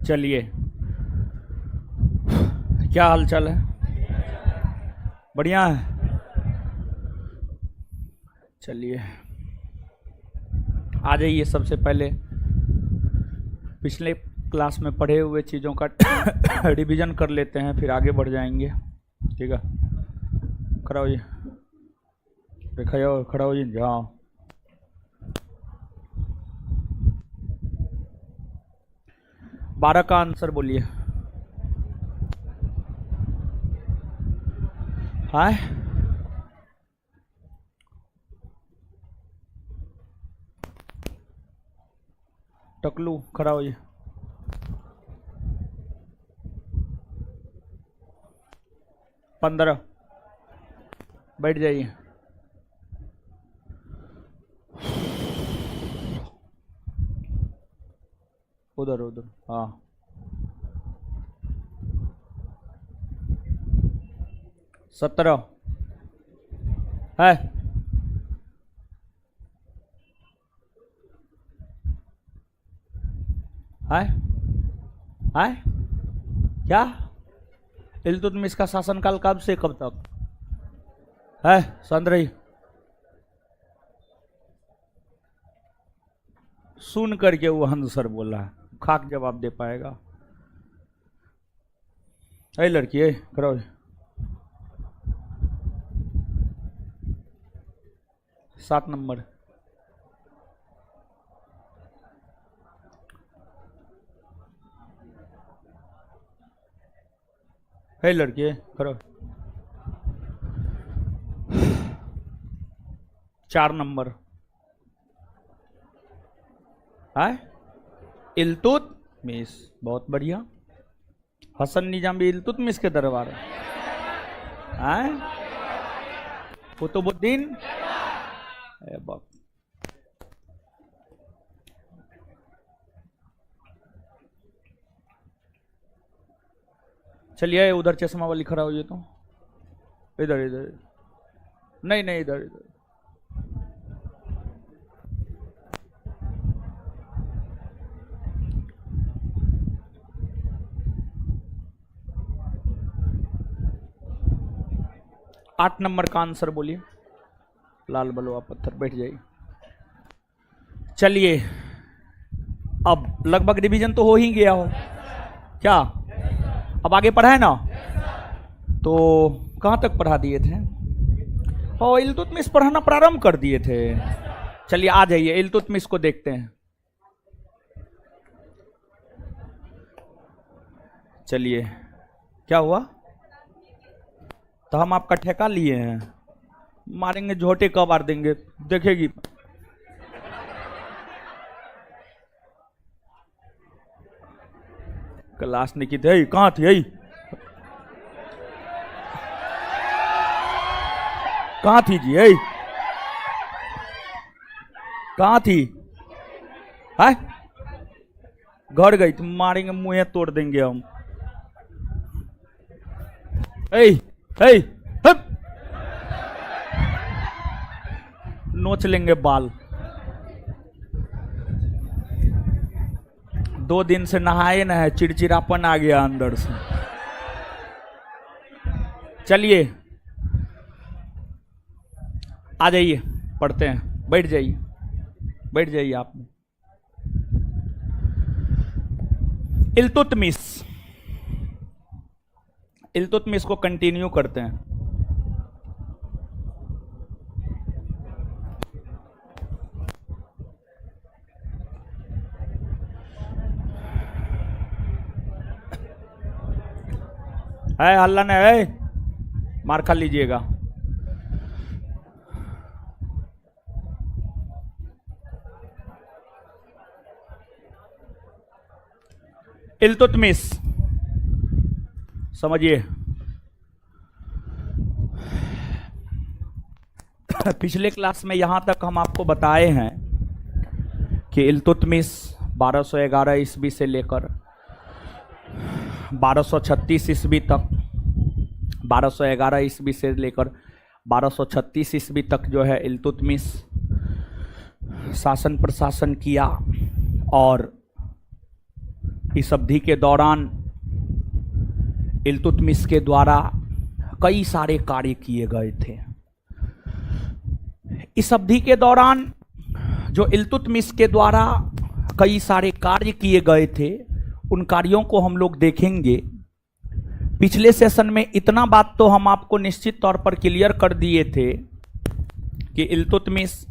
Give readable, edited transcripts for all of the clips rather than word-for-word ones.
चलिए, क्या हाल चाल है? बढ़िया है। चलिए आ जाइए। सबसे पहले पिछले क्लास में पढ़े हुए चीज़ों का रिवीजन कर लेते हैं, फिर आगे बढ़ जाएंगे। ठीक है, खड़ा होइए, खड़ा होइए। जाओ, 12 का आंसर बोलिए। हाय, टकलू खड़ा होइए। पंद्रह, बैठ जाइए। उधर उधर, हाँ। 17 है। हाय हाय, क्या? इल्तुतमिश का शासनकाल कब से कब तक है? संद्रही सुन करके वो आंसर बोला है, खाक जवाब दे पाएगा। अरे लड़की है, करो। 7 नंबर। है लड़की है, करो। 4 नंबर। है इल्तुतमिश, बहुत बढ़िया। हसन निजामी इल्तुतमिश के दरबार है। कुतुबुद्दीन ऐबक। चलिए उधर चश्मा वाली खड़ा होइए तो। इधर इधर, नहीं नहीं, इधर इधर। आठ नंबर का आंसर बोलिए। लाल बलुआ पत्थर, बैठ जाइए। चलिए, अब लगभग रिवीजन तो हो ही गया हो क्या? अब आगे पढ़ा है ना? तो कहाँ तक पढ़ा दिए थे? और इल्तुतमिश पढ़ाना प्रारंभ कर दिए थे। चलिए आ जाइए, इल्तुतमिश को देखते हैं। चलिए, क्या हुआ? तो हम आपका ठेका लिए हैं, मारेंगे झोटे कब मार देंगे, देखेगी। क्लास नहीं की थी, कहाँ थी? कहाँ थी जी? कहाँ थी? है घर गई तो मारेंगे, मुंह तोड़ देंगे हम। नोच लेंगे बाल। 2 दिन से नहाए ना है, चिड़चिड़ापन आ गया अंदर से। चलिए आ जाइए, पढ़ते हैं। बैठ जाइए, बैठ जाइए आप। इल्तुतमिश, इल्तुतमिश को कंटिन्यू करते हैं। है हल्ला ने, है मार खा लीजिएगा। इल्तुतमिश समझिए, पिछले क्लास में यहां तक हम आपको बताए हैं कि इल्तुतमिश 1211 ईस्वी से लेकर 1236 ईस्वी तक, 1211 ईस्वी से लेकर 1236 ईस्वी तक जो है इल्तुतमिश शासन प्रशासन किया। और इस अवधि के दौरान इल्तुतमिश के द्वारा कई सारे कार्य किए गए थे। इस अवधि के दौरान जो इल्तुतमिश के द्वारा कई सारे कार्य किए गए थे, उन कार्यों को हम लोग देखेंगे। पिछले सेशन में इतना बात तो हम आपको निश्चित तौर पर क्लियर कर दिए थे कि इल्तुतमिश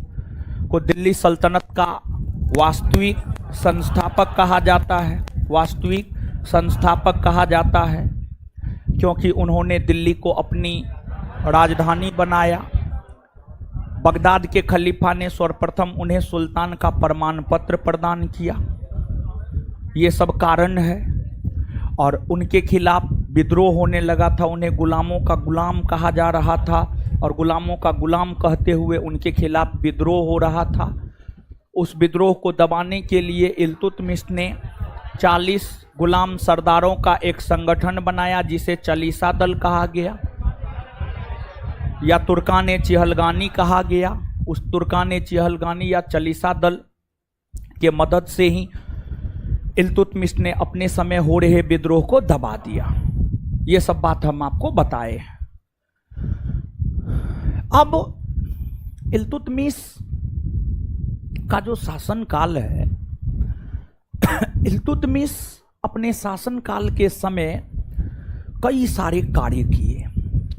को दिल्ली सल्तनत का वास्तविक संस्थापक कहा जाता है। वास्तविक संस्थापक कहा जाता है क्योंकि उन्होंने दिल्ली को अपनी राजधानी बनाया। बगदाद के खलीफा ने सर्वप्रथम उन्हें सुल्तान का प्रमाण पत्र प्रदान किया। ये सब कारण है। और उनके खिलाफ विद्रोह होने लगा था। उन्हें गुलामों का गुलाम कहा जा रहा था और गुलामों का गुलाम कहते हुए उनके खिलाफ विद्रोह हो रहा था। उस विद्रोह को दबाने के लिए इल्तुतमिश ने 40 गुलाम सरदारों का एक संगठन बनाया जिसे चालीसा दल कहा गया या तुर्कान चिहलगानी कहा गया। उस तुर्कान चिहलगानी या चालीसा दल के मदद से ही इल्तुतमिश ने अपने समय हो रहे विद्रोह को दबा दिया। ये सब बात हम आपको बताए। अब इल्तुतमिश का जो शासनकाल है, इल्तुतमिश अपने शासनकाल के समय कई सारे कार्य किए।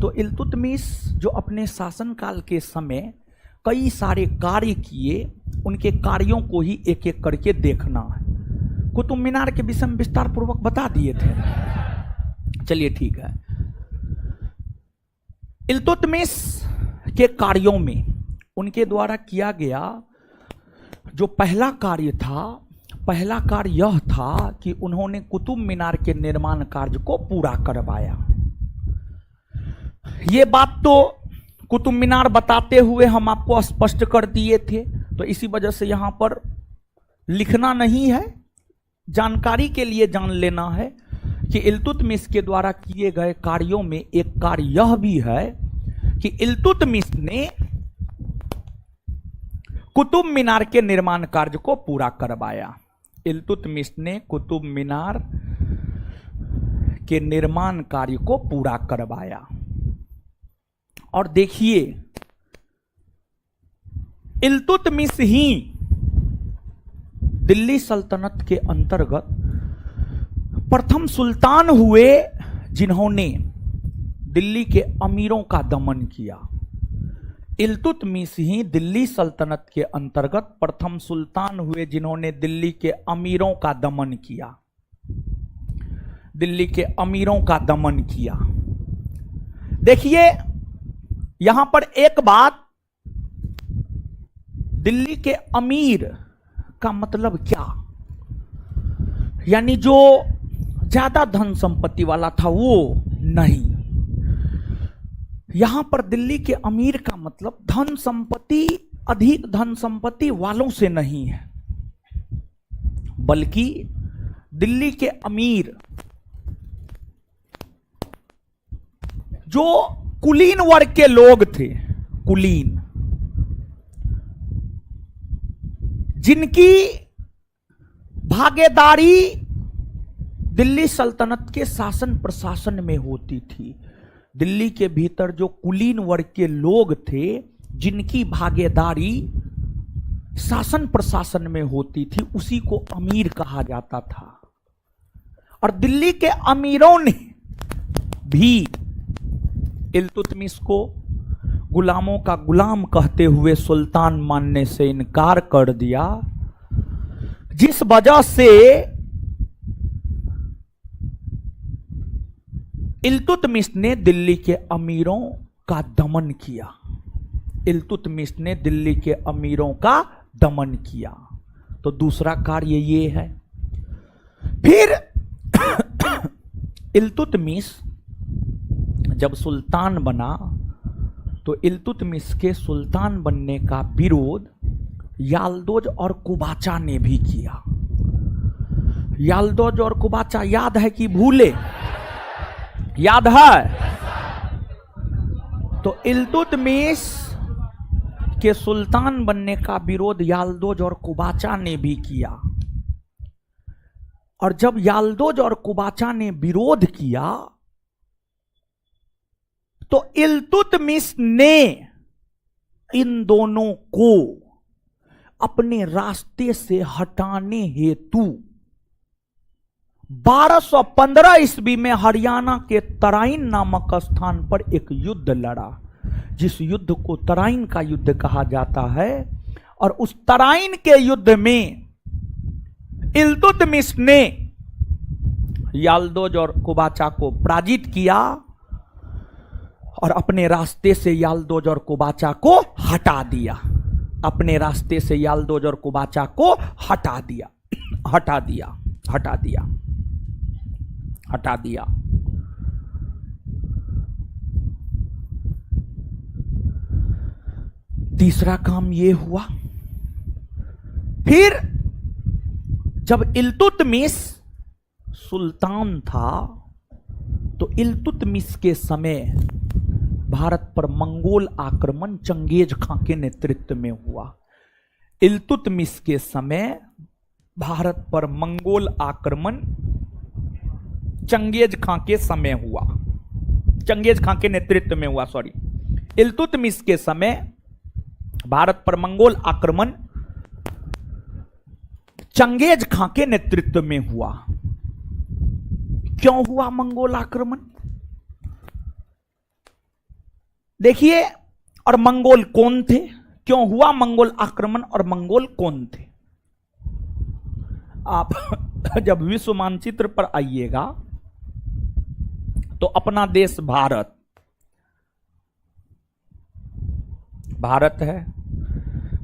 तो इल्तुतमिश जो अपने शासनकाल के समय कई सारे कार्य किए, उनके कार्यों को ही एक एक करके देखना है। कुतुब मीनार के विषय में विस्तार पूर्वक बता दिए थे। चलिए ठीक है। इल्तुतमिश के कार्यों में उनके द्वारा किया गया जो पहला कार्य था, पहला कार्य यह था कि उन्होंने कुतुब मीनार के निर्माण कार्य को पूरा करवाया। ये बात तो कुतुब मीनार बताते हुए हम आपको स्पष्ट कर दिए थे, तो इसी वजह से यहां पर लिखना नहीं है, जानकारी के लिए जान लेना है कि इल्तुतमिश के द्वारा किए गए कार्यों में एक कार्य यह भी है कि इल्तुतमिश ने कुतुब मीनार के निर्माण कार्य को पूरा करवाया। इल्तुतमिश ने कुतुब मीनार के निर्माण कार्य को पूरा करवाया। और देखिए, इल्तुतमिश ही दिल्ली सल्तनत के अंतर्गत प्रथम सुल्तान हुए जिन्होंने दिल्ली के अमीरों का दमन किया। इल्तुतमिश ही दिल्ली सल्तनत के अंतर्गत प्रथम सुल्तान हुए जिन्होंने दिल्ली के अमीरों का दमन किया। दिल्ली के अमीरों का दमन किया। देखिए यहां पर एक बात, दिल्ली के अमीर का मतलब क्या, यानी जो ज्यादा धन संपत्ति वाला था वो नहीं। यहां पर दिल्ली के अमीर का मतलब धन संपत्ति, अधिक धन संपत्ति वालों से नहीं है, बल्कि दिल्ली के अमीर जो कुलीन वर्ग के लोग थे, कुलीन, जिनकी भागीदारी दिल्ली सल्तनत के शासन प्रशासन में होती थी। दिल्ली के भीतर जो कुलीन वर्ग के लोग थे जिनकी भागीदारी शासन प्रशासन में होती थी, उसी को अमीर कहा जाता था। और दिल्ली के अमीरों ने भी इल्तुतमिश को गुलामों का गुलाम कहते हुए सुल्तान मानने से इनकार कर दिया, जिस वजह से इल्तुतमिश ने दिल्ली के अमीरों का दमन किया। इल्तुतमिश ने दिल्ली के अमीरों का दमन किया। तो दूसरा कार्य ये है। फिर इल्तुतमिश जब सुल्तान बना तो इल्तुतमिश के सुल्तान बनने का विरोध याल्दोज और कुबाचा ने भी किया। याल्दोज और कुबाचा याद है कि भूले? याद है? तो इल्तुतमिश के सुल्तान बनने का विरोध याल्दोज और कुबाचा ने भी किया। और जब याल्दोज और कुबाचा ने विरोध किया तो इल्तुतमिश ने इन दोनों को अपने रास्ते से हटाने हेतु 1215 ईस्वी में हरियाणा के तराइन नामक स्थान पर एक युद्ध लड़ा, जिस युद्ध को तराइन का युद्ध कहा जाता है। और उस तराइन के युद्ध में इल्तुतमिश ने याल्दोज और कुबाचा को पराजित किया और अपने रास्ते से याल्दोज और कुबाचा को हटा दिया, अपने रास्ते से याल्दोज और कुबाचा को हटा दिया, हटा दिया, हटा दिया, हटा दिया। तीसरा काम यह हुआ, फिर जब इल्तुतमिश सुल्तान था तो इल्तुतमिश के समय भारत पर मंगोल आक्रमण चंगेज खां के नेतृत्व में हुआ। इल्तुतमिश के समय भारत पर मंगोल आक्रमण चंगेज खां के समय हुआ, चंगेज खां के नेतृत्व में हुआ, सॉरी। इल्तुतमिश के समय भारत पर मंगोल आक्रमण चंगेज खां के नेतृत्व में हुआ। क्यों हुआ मंगोल आक्रमण? देखिए, और मंगोल कौन थे, क्यों हुआ मंगोल आक्रमण और मंगोल कौन थे? आप जब विश्व मानचित्र पर आइएगा तो अपना देश भारत, भारत है,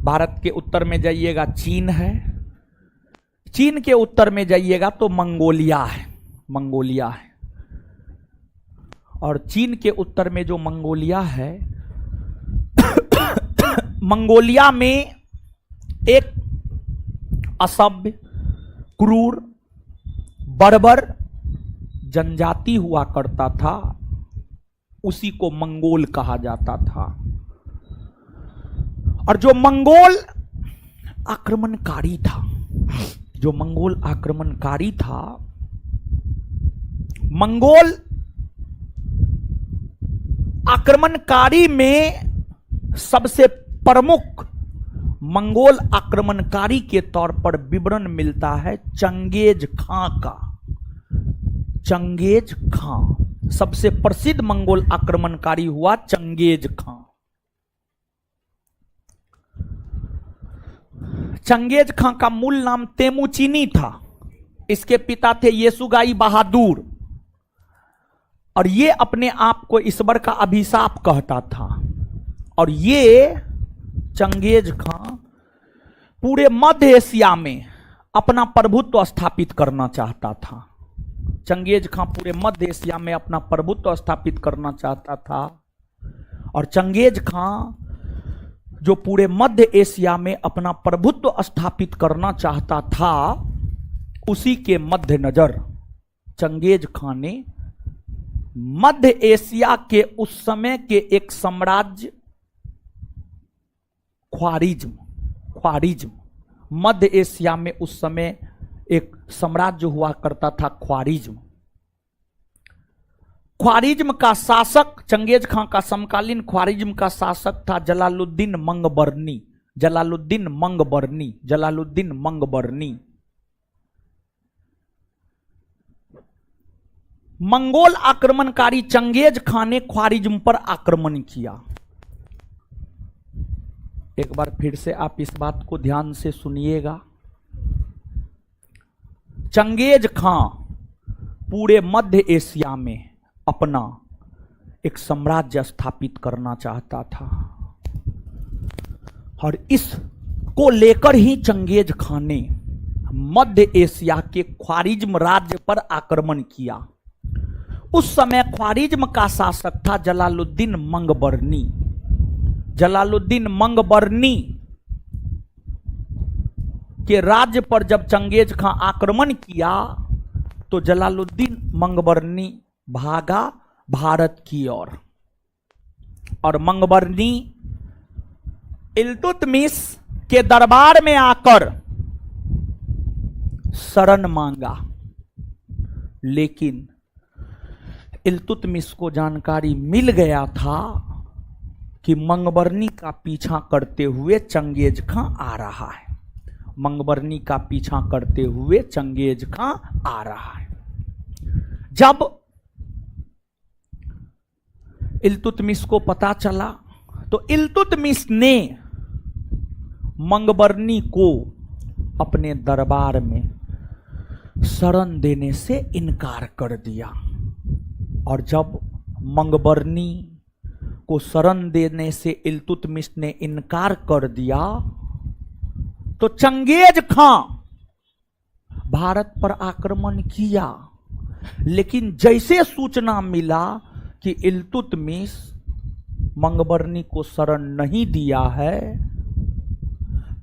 भारत के उत्तर में जाइएगा चीन है, चीन के उत्तर में जाइएगा तो मंगोलिया है, मंगोलिया है। और चीन के उत्तर में जो मंगोलिया है, मंगोलिया में एक असभ्य, क्रूर, बर्बर जनजाति हुआ करता था, उसी को मंगोल कहा जाता था। और जो मंगोल आक्रमणकारी था, जो मंगोल आक्रमणकारी था, मंगोल आक्रमणकारी में सबसे प्रमुख मंगोल आक्रमणकारी के तौर पर विवरण मिलता है चंगेज खां का। चंगेज खां सबसे प्रसिद्ध मंगोल आक्रमणकारी हुआ, चंगेज खां। चंगेज खां का मूल नाम तेमुचिनी था, इसके पिता थे येसुगाई बहादुर, और ये अपने आप को ईश्वर का अभिशाप कहता था। और ये चंगेज खां पूरे मध्य एशिया में अपना प्रभुत्व स्थापित करना चाहता था। चंगेज खां पूरे मध्य एशिया में अपना प्रभुत्व स्थापित करना चाहता था। और चंगेज खां जो पूरे मध्य एशिया में अपना प्रभुत्व स्थापित करना चाहता था, उसी के मद्देनजर चंगेज खां ने मध्य एशिया के उस समय के एक साम्राज्य ख्वारिज्म, ख्वारिज्म, मध्य एशिया में उस समय एक साम्राज्य हुआ करता था ख्वारिज्म। ख्वारिज्म का शासक, चंगेज खां का समकालीन ख्वारिज्म का शासक था जलालुद्दीन मंगबरनी, जलालुद्दीन मंगबरनी, जलालुद्दीन मंगबरनी। मंगोल आक्रमणकारी चंगेज खां ने ख्वारिज्म पर आक्रमण किया। एक बार फिर से आप इस बात को ध्यान से सुनिएगा। चंगेज खां पूरे मध्य एशिया में अपना एक साम्राज्य स्थापित करना चाहता था, और इसको लेकर ही चंगेज खां ने मध्य एशिया के ख्वारिज्म राज्य पर आक्रमण किया। उस समय ख्वारिज्म का शासक था जलालुद्दीन मंगबरनी। जलालुद्दीन मंगबरनी के राज्य पर जब चंगेज खां आक्रमण किया तो जलालुद्दीन मंगबरनी भागा भारत की ओर, और मंगबरनी इल्तुतमिश के दरबार में आकर शरण मांगा, लेकिन इल्तुतमिश को जानकारी मिल गया था कि मंगबरनी का पीछा करते हुए चंगेज खां आ रहा है। मंगबरनी का पीछा करते हुए चंगेज खां आ रहा है। जब इल्तुतमिश को पता चला तो इल्तुतमिश ने मंगबरनी को अपने दरबार में शरण देने से इनकार कर दिया। और जब मंगबरनी को शरण देने से इल्तुतमिश ने इनकार कर दिया तो चंगेज खां भारत पर आक्रमण किया। लेकिन जैसे सूचना मिला कि इल्तुतमिश मंगबरनी को शरण नहीं दिया है,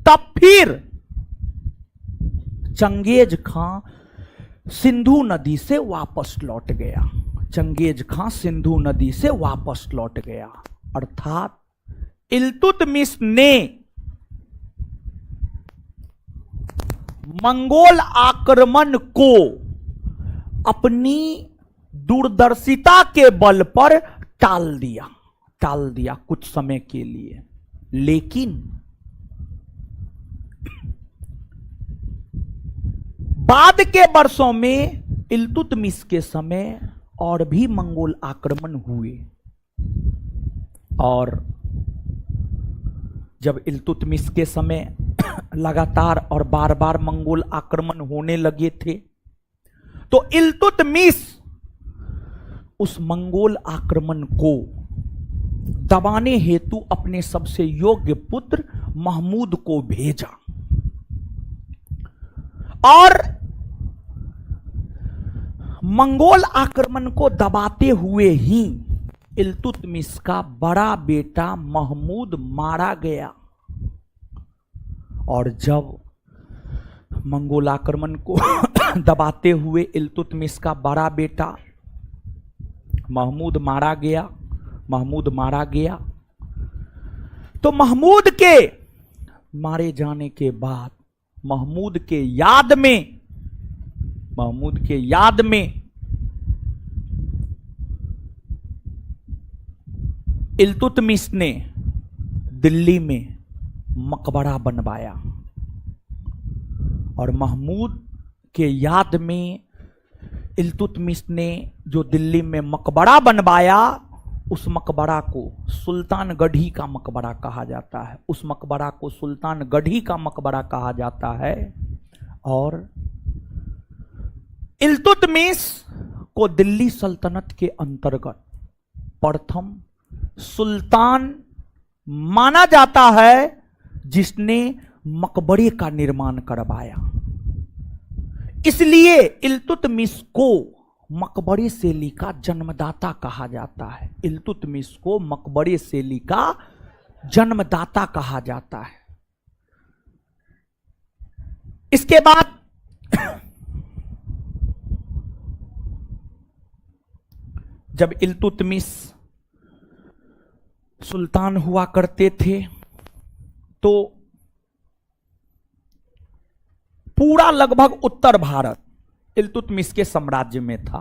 तब फिर चंगेज खां सिंधु नदी से वापस लौट गया। चंगेज खां सिंधु नदी से वापस लौट गया। अर्थात इल्तुतमिश ने मंगोल आक्रमण को अपनी दूरदर्शिता के बल पर टाल दिया कुछ समय के लिए। लेकिन बाद के वर्षों में इल्तुतमिश के समय और भी मंगोल आक्रमण हुए। और जब इल्तुतमिश के समय लगातार और बार बार मंगोल आक्रमण होने लगे थे तो इल्तुतमिश उस मंगोल आक्रमण को दबाने हेतु अपने सबसे योग्य पुत्र महमूद को भेजा। और मंगोल आक्रमण को दबाते हुए ही इल्तुतमिश का बड़ा बेटा महमूद मारा गया। और जब मंगोल आक्रमण को दबाते हुए इल्तुतमिश का बड़ा बेटा महमूद मारा गया तो महमूद के मारे जाने के बाद महमूद के याद में इल्तुतमिश ने दिल्ली में मकबरा बनवाया। और महमूद के याद में इल्तुतमिश ने जो दिल्ली में मकबरा बनवाया, उस मकबरा को सुल्तानगढ़ी का मकबरा कहा जाता है। उस मकबरा को सुल्तानगढ़ी का मकबरा कहा जाता है। और इल्तुतमिश को दिल्ली सल्तनत के अंतर्गत प्रथम सुल्तान माना जाता है जिसने मकबरे का निर्माण करवाया। इसलिए इल्तुतमिश को मकबरे शैली का जन्मदाता कहा जाता है। इल्तुतमिश को मकबरे शैली का जन्मदाता कहा जाता है। इसके बाद जब इल्तुतमिश सुल्तान हुआ करते थे तो पूरा लगभग उत्तर भारत इल्तुतमिश के साम्राज्य में था।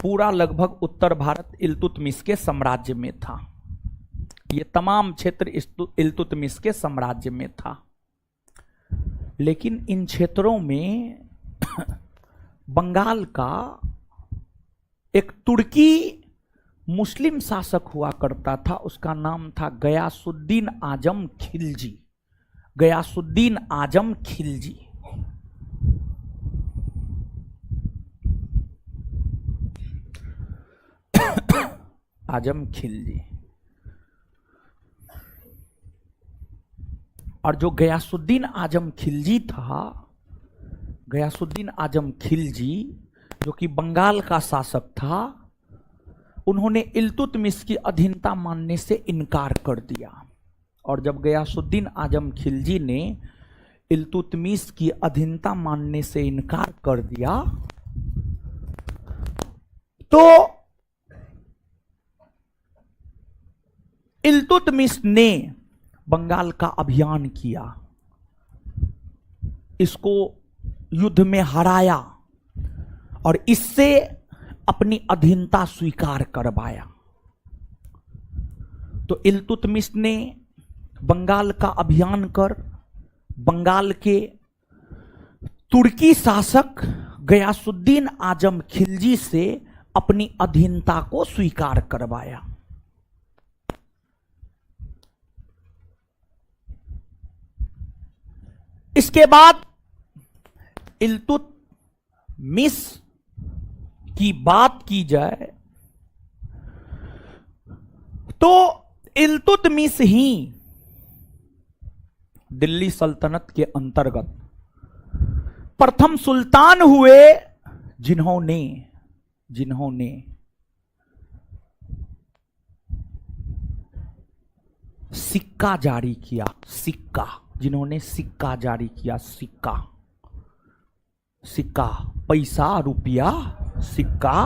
पूरा लगभग उत्तर भारत इल्तुतमिश के साम्राज्य में था। ये तमाम क्षेत्र इल्तुतमिश के साम्राज्य में था। लेकिन इन क्षेत्रों में बंगाल का एक तुर्की मुस्लिम शासक हुआ करता था। उसका नाम था गयासुद्दीन आजम खिलजी। गयासुद्दीन आजम खिलजी। आजम खिलजी। और जो गयासुद्दीन आजम खिलजी था, गयासुद्दीन आजम खिलजी जो कि बंगाल का शासक था, उन्होंने इल्तुतमिश की अधीनता मानने से इनकार कर दिया। और जब गयासुद्दीन आजम खिलजी ने इल्तुतमिश की अधीनता मानने से इनकार कर दिया तो इल्तुतमिश ने बंगाल का अभियान किया, इसको युद्ध में हराया और इससे अपनी अधीनता स्वीकार करवाया। तो इल्तुतमिश ने बंगाल का अभियान कर बंगाल के तुर्की शासक गयासुद्दीन आजम खिलजी से अपनी अधीनता को स्वीकार करवाया। इसके बाद इल्तुतमिश की बात की जाए तो इल्तुतमिश ही दिल्ली सल्तनत के अंतर्गत प्रथम सुल्तान हुए जिन्होंने सिक्का जारी किया। जिन्होंने सिक्का जारी किया। सिक्का पैसा, रुपया, सिक्का।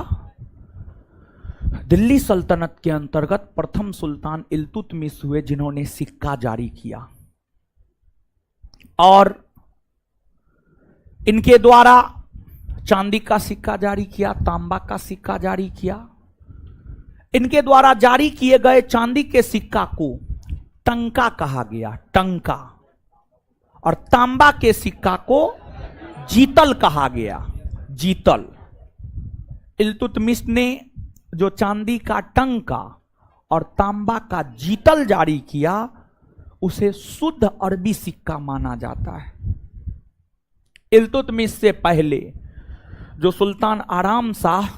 दिल्ली सल्तनत के अंतर्गत प्रथम सुल्तान इल्तुतमिश हुए जिन्होंने सिक्का जारी किया और इनके द्वारा चांदी का सिक्का जारी किया, तांबा का सिक्का जारी किया। इनके द्वारा जारी किए गए चांदी के सिक्का को टंका कहा गया, टंका, और तांबा के सिक्का को जीतल कहा गया, जीतल। इल्तुतमिश ने जो चांदी का टंका और तांबा का जीतल जारी किया उसे शुद्ध अरबी सिक्का माना जाता है। इल्तुतमिश से पहले जो सुल्तान आराम शाह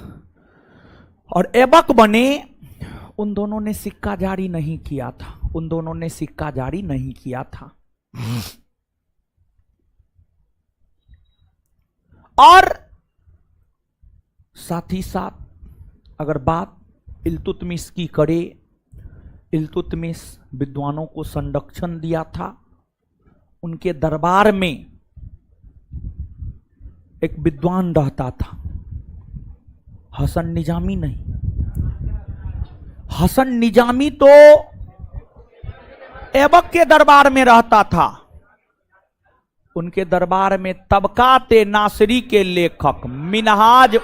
और ऐबक बने उन दोनों ने सिक्का जारी नहीं किया था। और साथ ही साथ अगर बात इल्तुतमिश की करे, इल्तुतमिश विद्वानों को संरक्षण दिया था। उनके दरबार में एक विद्वान रहता था, हसन निजामी नहीं, हसन निजामी तो ऐबक के दरबार में रहता था। उनके दरबार में तबकाते नासिरी के लेखक मिनहाज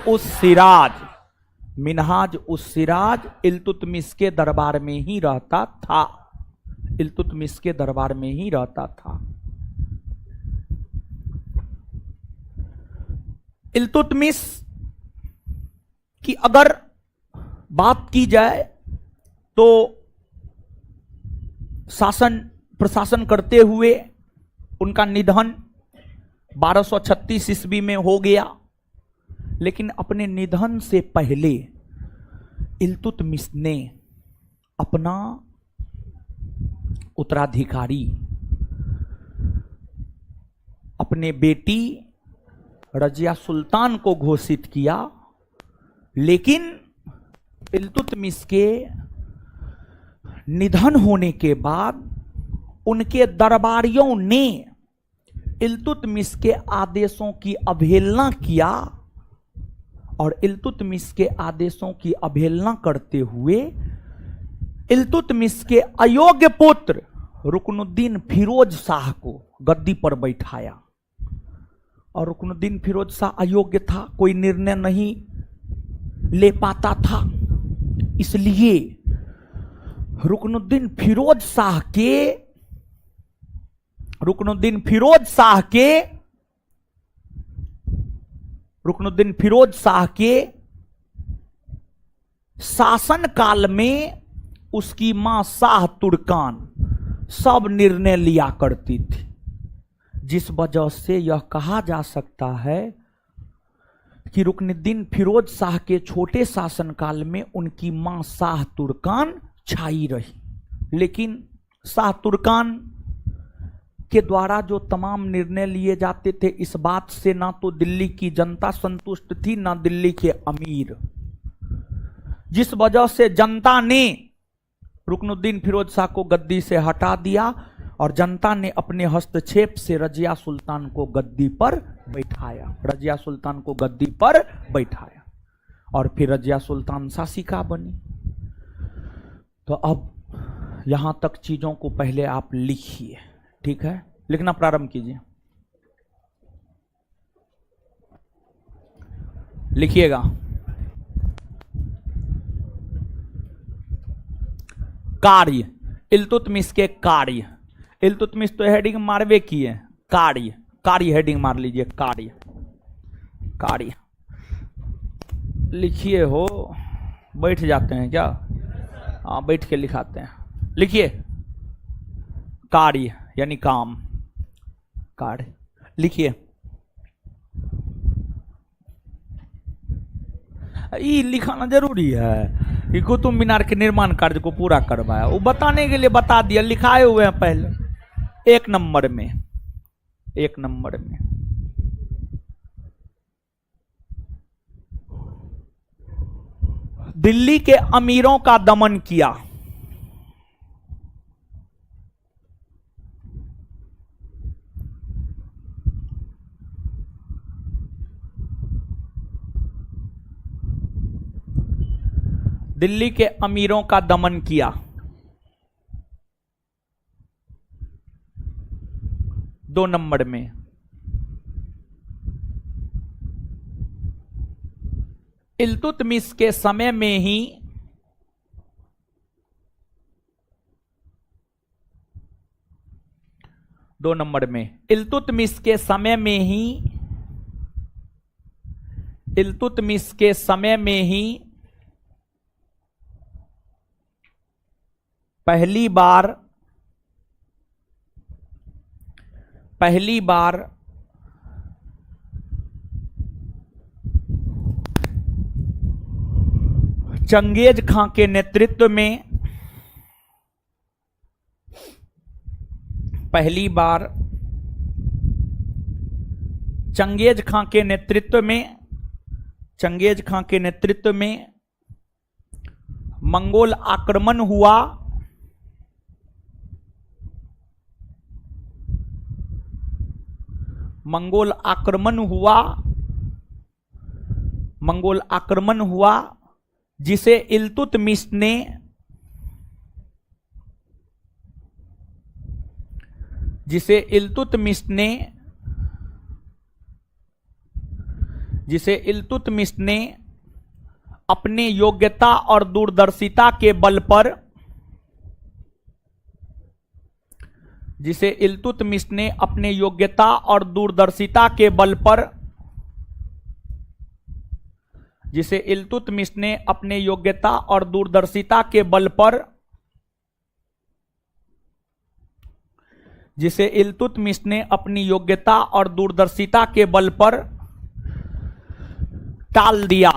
उस सिराज इल्तुतमिश के दरबार में ही रहता था। इल्तुतमिश की अगर बात की जाए तो शासन प्रशासन करते हुए उनका निधन 1236 ईस्वी में हो गया। लेकिन अपने निधन से पहले इल्तुतमिश ने अपना उत्तराधिकारी अपने बेटी रजिया सुल्तान को घोषित किया। लेकिन इल्तुतमिश के निधन होने के बाद उनके दरबारियों ने इल्तुतमिश के आदेशों की अवहेलना किया और इल्तुतमिश के आदेशों की अवहेलना करते हुए इल्तुतमिश के अयोग्य पुत्र रुकनुद्दीन फिरोज शाह को गद्दी पर बैठाया। और रुकनुद्दीन फिरोज शाह अयोग्य था, कोई निर्णय नहीं ले पाता था, इसलिए रुकनुद्दीन फिरोज शाह के शासन काल में उसकी मां शाह तुर्कान सब निर्णय लिया करती थी, जिस वजह से यह कहा जा सकता है कि रुकनुद्दीन फिरोज शाह के छोटे शासन काल में उनकी मां शाह तुर्कान छाई रही। लेकिन शाह तुर्कान के द्वारा जो तमाम निर्णय लिए जाते थे, इस बात से ना तो दिल्ली की जनता संतुष्ट थी ना दिल्ली के अमीर, जिस वजह से जनता ने रुकनुद्दीन फिरोज शाह को गद्दी से हटा दिया और जनता ने अपने हस्तक्षेप से रजिया सुल्तान को गद्दी पर बैठाया। और फिर रजिया सुल्तान शासिका बनी। तो अब यहां तक चीजों को पहले आप लिखिए, ठीक है? लिखना प्रारंभ कीजिए। लिखिएगा, कार्य, इल्तुतमिश के कार्य। इल्तुतमिश तो हेडिंग मारवे की है, कार्य, कार्य हेडिंग मार लीजिए, कार्य, कार्य लिखिए। हो बैठ जाते हैं क्या? हाँ बैठ के लिखाते हैं। लिखिए कार्य यानी काम, कार्य लिखिए। ये लिखाना जरूरी है कि कुतुब मीनार के निर्माण कार्य को पूरा करवाया, वो बताने के लिए बता दिया, लिखाए हुए हैं पहले। एक नंबर में, एक नंबर में दिल्ली के अमीरों का दमन किया। दिल्ली के अमीरों का दमन किया। दो नंबर में इल्तुतमिश के समय में ही दो नंबर में इल्तुतमिश के समय में ही इल्तुतमिश के समय में ही पहली बार चंगेज खां के नेतृत्व में चंगेज खां के नेतृत्व में मंगोल आक्रमण हुआ। मंगोल आक्रमण हुआ जिसे इल्तुतमिश ने अपने योग्यता और दूरदर्शिता के बल पर टाल दिया।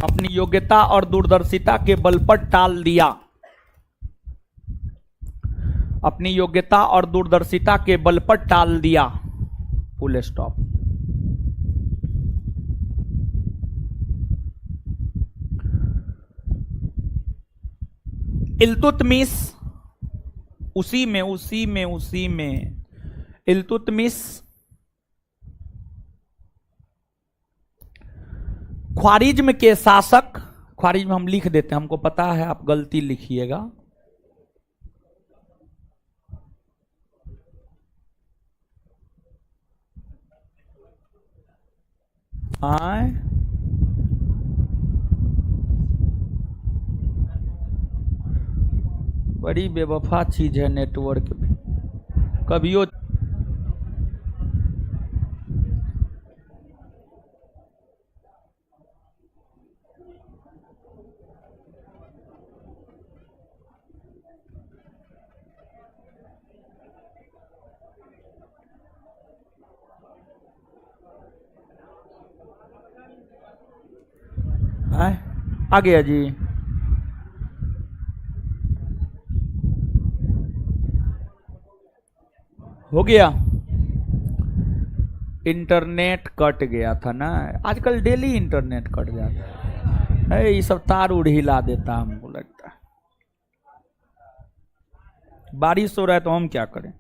अपनी योग्यता और दूरदर्शिता के बल पर टाल दिया। अपनी योग्यता और दूरदर्शिता के बल पर टाल दिया। Full stop. इल्तुतमिश उसी में इल्तुतमिश ख्वारिज्म के शासक, ख्वारिज्म हम लिख देते हैं, हमको पता है आप गलती लिखिएगा। बड़ी बेवफा चीज है नेटवर्क भी, कभियो आ गया जी। हो गया। इंटरनेट कट गया था ना, आजकल डेली इंटरनेट कट जाता है, ये सब तार उड़ हिला देता है, हमको लगता है। बारिश हो रहा है तो हम क्या करें।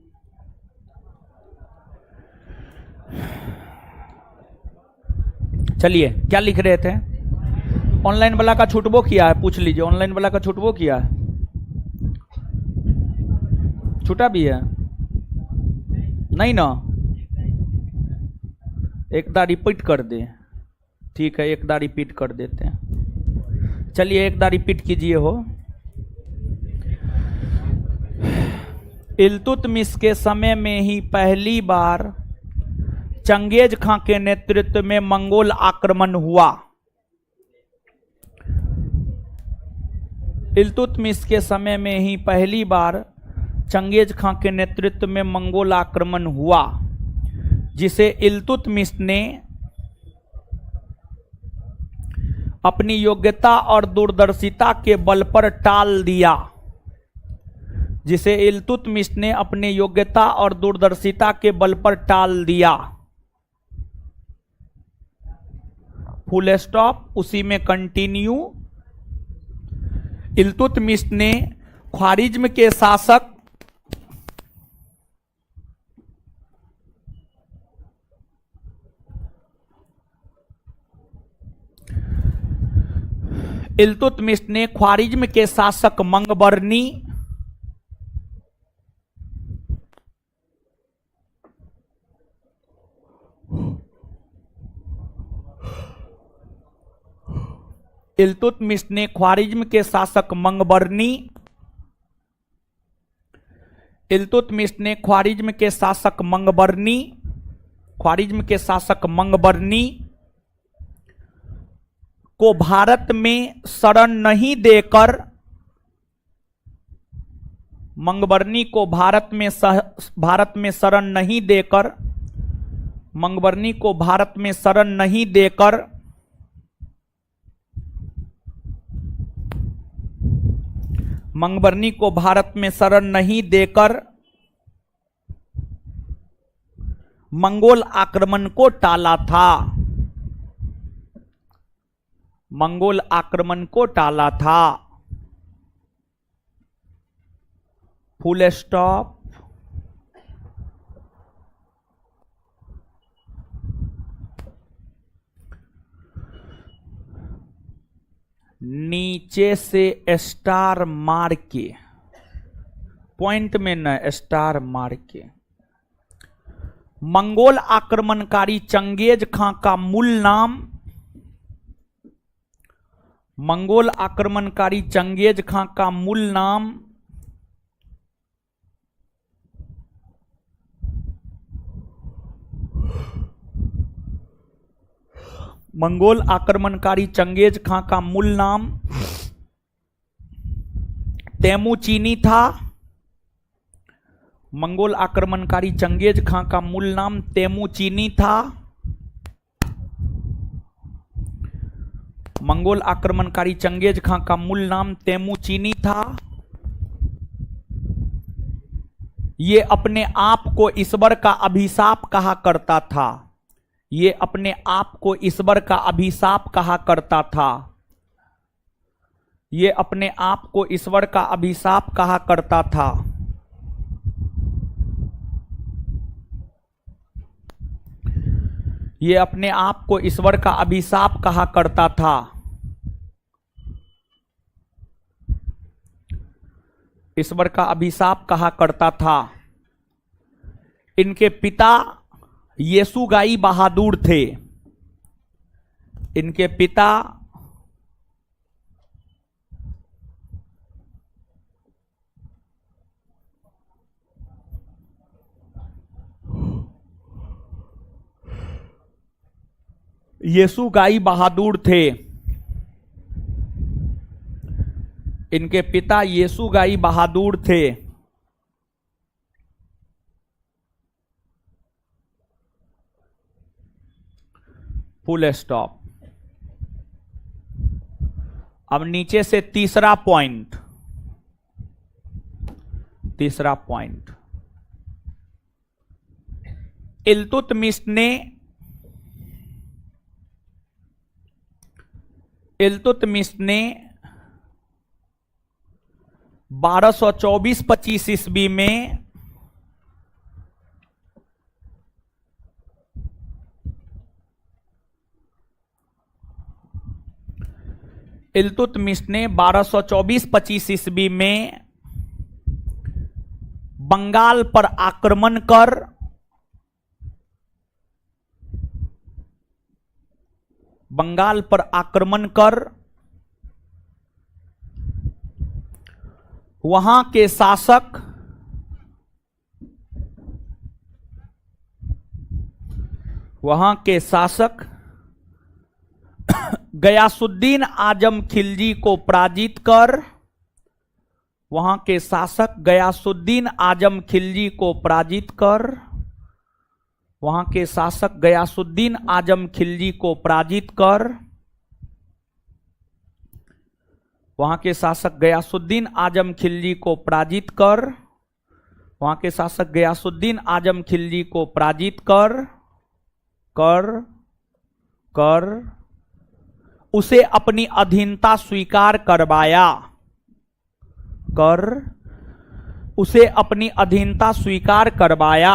चलिए क्या लिख रहे थे। ऑनलाइन वाला का छूटबो किया है, पूछ लीजिए। ऑनलाइन वाला का छूटबो किया है, छूटा भी है। नहीं ना, एक बार रिपीट कर दे। ठीक है, एक बार रिपीट कर देते हैं। चलिए एक बार रिपीट कीजिए हो। इल्तुतमिश के समय में ही पहली बार चंगेज खां के नेतृत्व में मंगोल आक्रमण हुआ। इल्तुतमिश के समय में ही पहली बार चंगेज खां के नेतृत्व में मंगोल आक्रमण हुआ, जिसे इल्तुतमिश ने अपनी योग्यता और दूरदर्शिता के बल पर टाल दिया। जिसे इल्तुतमिश ने अपनी योग्यता और दूरदर्शिता के बल पर टाल दिया। फुल स्टॉप, उसी में कंटिन्यू। इल्तुतमिश ने ख्वारिज्म के शासक इल्तुतमिश ने ख्वारिज्म के शासक मंगबरनी इल्तुतमिश ने ख्वारिज्म के शासक मंगबरनी इल्तुतमिश ने ख्वारिज्म के शासक मंगबरनी को भारत में शरण नहीं देकर मंगबरनी को भारत में शरण नहीं देकर मंगबरनी को भारत में शरण नहीं देकर मंगबरनी को भारत में शरण नहीं देकर मंगोल आक्रमण को टाला था। मंगोल आक्रमण को टाला था। Full stop. नीचे से स्टार मार के, पॉइंट में न, स्टार मार के। मंगोल आक्रमणकारी चंगेज खां का मूल नाम, मंगोल आक्रमणकारी चंगेज खां का मूल नाम मंगोल आक्रमणकारी चंगेज खां का मूल नाम तेमुचीनी था। मंगोल आक्रमणकारी चंगेज खां का मूल नाम तेमुचीनी था। मंगोल आक्रमणकारी चंगेज खां का मूल नाम तेमुचीनी था। ये अपने आप को ईश्वर का अभिशाप कहा करता था। ये अपने आप को ईश्वर का अभिशाप कहा करता था। ये अपने आप को ईश्वर का अभिशाप कहा करता था। ये अपने आप को ईश्वर का अभिशाप कहा करता था। ईश्वर का अभिशाप कहा करता था। इनके पिता येसुगाई बहादुर थे। इनके पिता येसुगाई बहादुर थे। इनके पिता येसुगाई बहादुर थे। Full stop. अब नीचे से तीसरा पॉइंट। इल्तुतमिश ने 1224-25 ईस्वी में इल्तुतमिश ने 1224-25 ईस्वी में बंगाल पर आक्रमण कर बंगाल पर आक्रमण कर वहां के शासक गयासुद्दीन आजम खिलजी को पराजित कर वहां के शासक गयासुद्दीन आजम खिलजी को पराजित कर वहां के शासक गयासुद्दीन आजम खिलजी को पराजित कर वहां के शासक गयासुद्दीन आजम खिलजी को पराजित कर वहां के शासक गयासुद्दीन आजम खिलजी को पराजित कर उसे अपनी अधीनता स्वीकार करवाया उसे अपनी अधीनता स्वीकार करवाया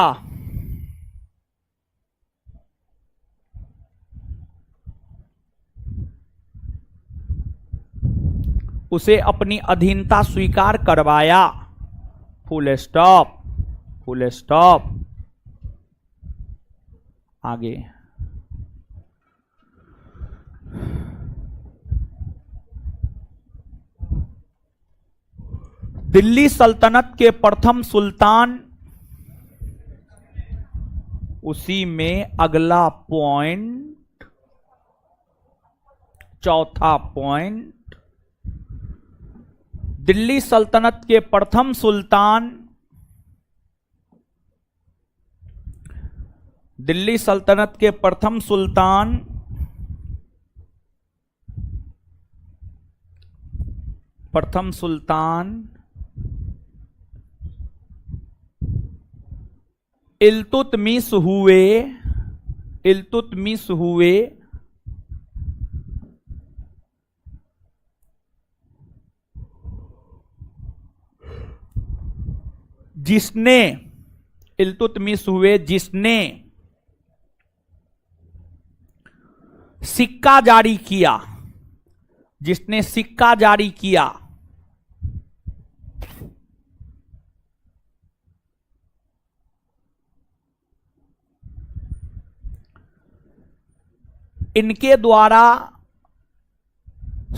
उसे अपनी अधीनता स्वीकार करवाया फुल स्टॉप आगे। दिल्ली सल्तनत के प्रथम सुल्तान, उसी में अगला पॉइंट, चौथा पॉइंट, दिल्ली सल्तनत के प्रथम सुल्तान, दिल्ली सल्तनत के प्रथम सुल्तान इल्तुतमिश हुए जिसने सिक्का जारी किया इनके द्वारा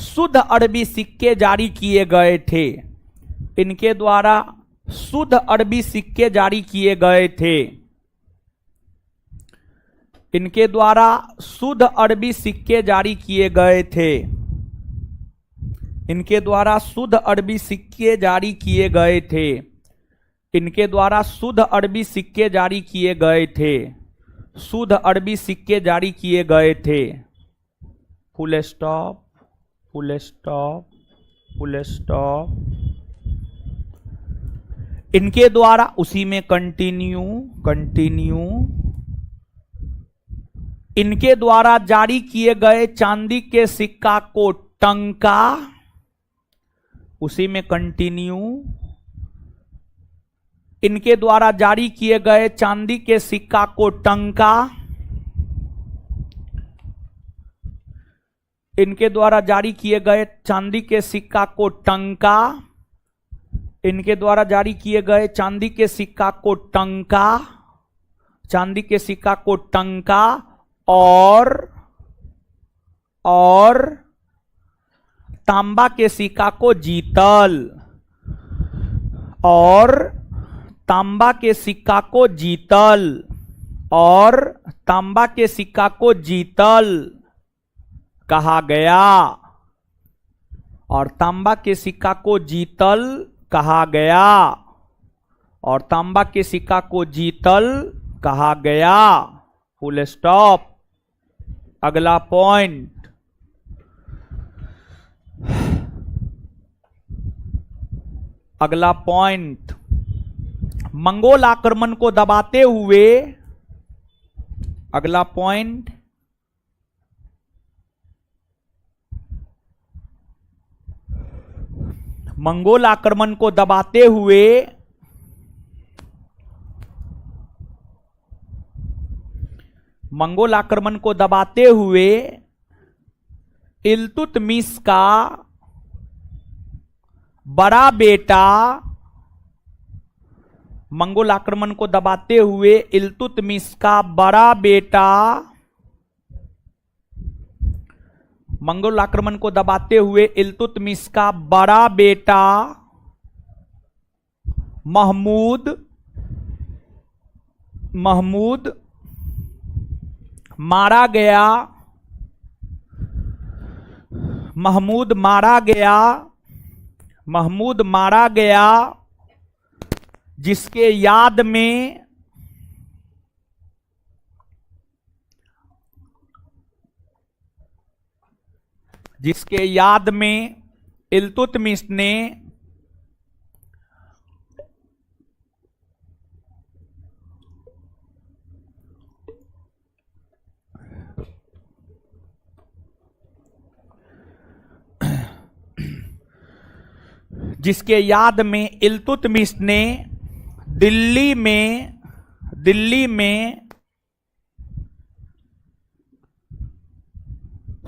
शुद्ध अरबी सिक्के जारी किए गए थे। इनके द्वारा शुद्ध अरबी सिक्के जारी किए गए थे। इनके द्वारा शुद्ध अरबी सिक्के जारी किए गए थे। इनके द्वारा शुद्ध अरबी सिक्के जारी किए गए थे। इनके द्वारा शुद्ध अरबी सिक्के जारी किए गए थे। शुद्ध अरबी सिक्के जारी किए गए थे। Full stop, full stop, full stop. इनके द्वारा, उसी में कंटिन्यू, इनके द्वारा जारी किए गए चांदी के सिक्का को टंका, उसी में कंटिन्यू, इनके द्वारा जारी किए गए चांदी के सिक्का को टंका, इनके द्वारा जारी किए गए चांदी के सिक्का को टंका, इनके द्वारा जारी किए गए चांदी के सिक्का को टंका, चांदी के सिक्का को टंका और तांबा के सिक्का को जीतल, और तांबा के सिक्का को जीतल, और तांबा के सिक्का को जीतल कहा गया, और तांबा के सिक्का को जीतल कहा गया, और तांबा के सिक्का को जीतल कहा गया। Full stop. अगला पॉइंट, अगला पॉइंट, मंगोल आक्रमण को दबाते हुए, अगला पॉइंट, मंगोल आक्रमण को दबाते हुए मंगोल आक्रमण को दबाते हुए इल्तुतमिश का बड़ा बेटा, मंगोल आक्रमण को दबाते हुए इल्तुतमिश का बड़ा बेटा मंगोल आक्रमण को दबाते हुए इल्तुतमिश का बड़ा बेटा महमूद मारा गया। महमूद मारा गया जिसके याद में इल्तुतमिश ने दिल्ली में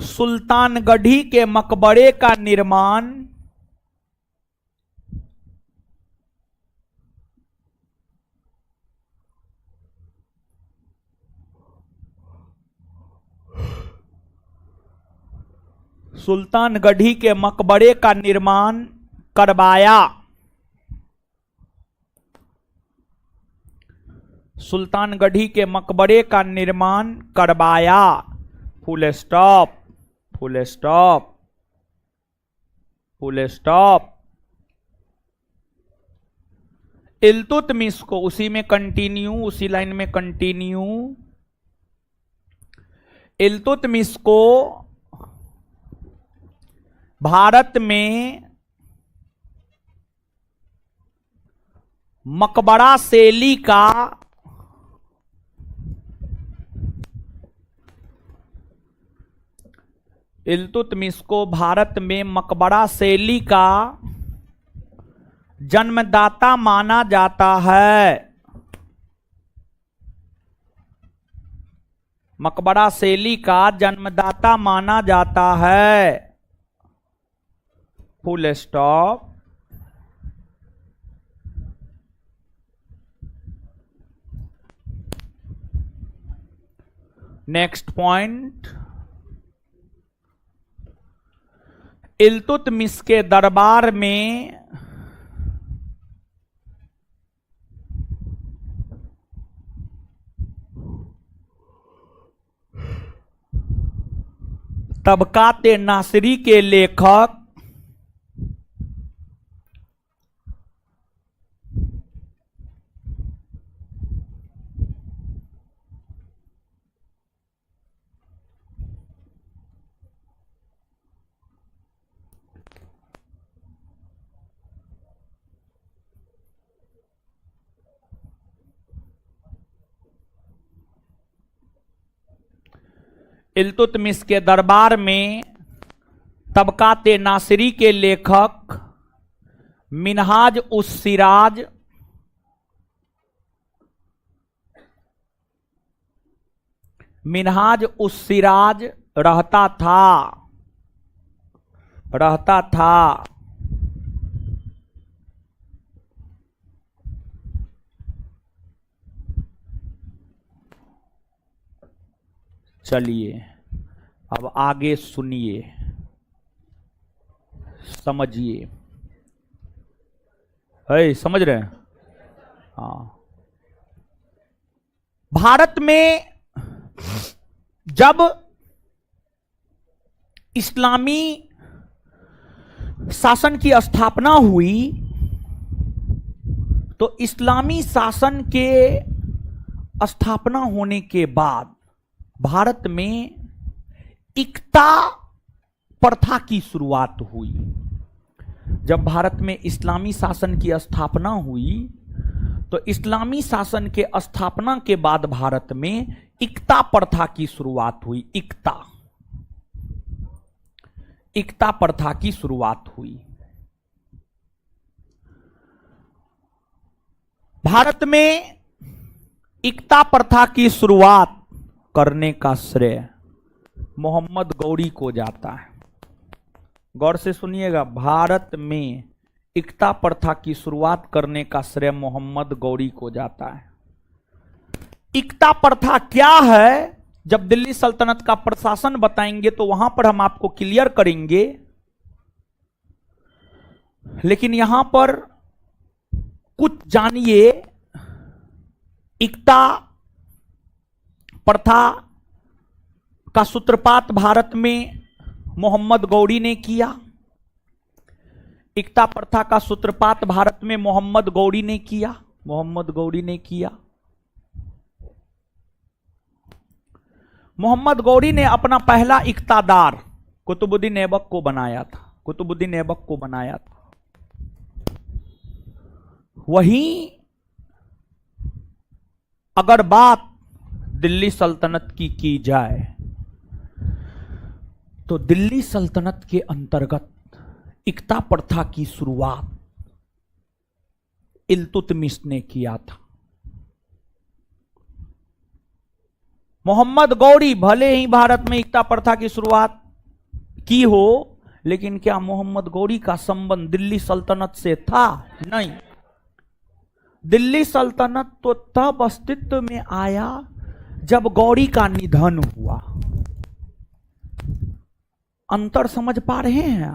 सुल्तानगढ़ी के मकबरे का निर्माण करवाया। सुल्तानगढ़ी के मकबरे का निर्माण करवाया। Full stop. इल्तुतमिश को उसी लाइन में कंटिन्यू। इल्तुतमिश को भारत में मकबरा शैली का मकबरा शैली का जन्मदाता माना जाता है। मकबरा शैली का जन्मदाता माना जाता है। Full stop. Next point, Iltutmish के दरबार में तबकाते नासिरी के लेखक इल्तुतमिश के दरबार में तबकाते नासिरी के लेखक मिनहाज उस सिराज रहता था। चलिए अब आगे सुनिए, समझिए। समझ रहे हैं? हाँ। भारत में जब इस्लामी शासन की स्थापना हुई तो इस्लामी शासन के स्थापना होने के बाद भारत में इक्ता प्रथा की शुरुआत हुई। जब भारत में इस्लामी शासन की स्थापना हुई तो इस्लामी शासन के स्थापना के बाद भारत में इक्ता प्रथा की शुरुआत हुई। इक्ता प्रथा की शुरुआत हुई। भारत में इक्ता प्रथा की शुरुआत करने का श्रेय मोहम्मद गौरी को जाता है। गौर से सुनिएगा, भारत में इक्ता प्रथा की शुरुआत करने का श्रेय मोहम्मद गौरी को जाता है। इक्ता प्रथा क्या है जब दिल्ली सल्तनत का प्रशासन बताएंगे तो वहां पर हम आपको क्लियर करेंगे, लेकिन यहां पर कुछ जानिए। इक्ता प्रथा का सूत्रपात भारत में मोहम्मद गौरी ने किया। इक्ता प्रथा का सूत्रपात भारत में मोहम्मद गौरी ने किया। मोहम्मद गौरी ने किया। मोहम्मद गौरी ने अपना पहला इक्तादार कुतुबुद्दीन ऐबक को बनाया था। कुतुबुद्दीन ऐबक को बनाया था। वहीं अगर बात दिल्ली सल्तनत की जाए तो दिल्ली सल्तनत के अंतर्गत इक्ता प्रथा की शुरुआत इल्तुतमिश ने किया था। मोहम्मद गौरी भले ही भारत में इक्ता प्रथा की शुरुआत की हो, लेकिन क्या मोहम्मद गौरी का संबंध दिल्ली सल्तनत से था? नहीं। दिल्ली सल्तनत तो तब अस्तित्व में आया जब गौरी का निधन हुआ। अंतर समझ पा रहे हैं?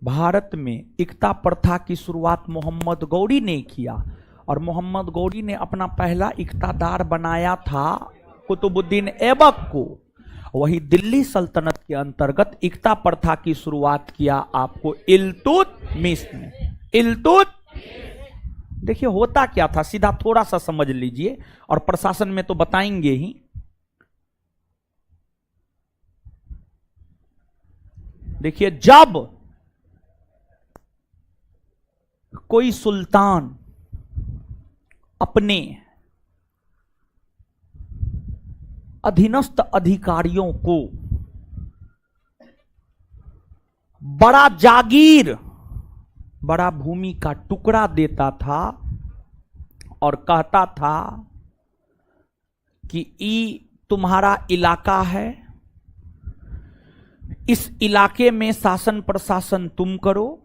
भारत में इक्ता प्रथा की शुरुआत मोहम्मद गौरी ने किया और मोहम्मद गौरी ने अपना पहला इक्तादार बनाया था कुतुबुद्दीन ऐबक को। वही दिल्ली सल्तनत के अंतर्गत इक्ता प्रथा की शुरुआत किया आपको इल्तुतमिश ने। देखिए होता क्या था, सीधा थोड़ा सा समझ लीजिए, और प्रशासन में तो बताएंगे ही। देखिए, जब कोई सुल्तान अपने अधीनस्थ अधिकारियों को बड़ा जागीर, बड़ा भूमि का टुकड़ा देता था और कहता था कि ये तुम्हारा इलाका है, इस इलाके में शासन प्रशासन तुम करो,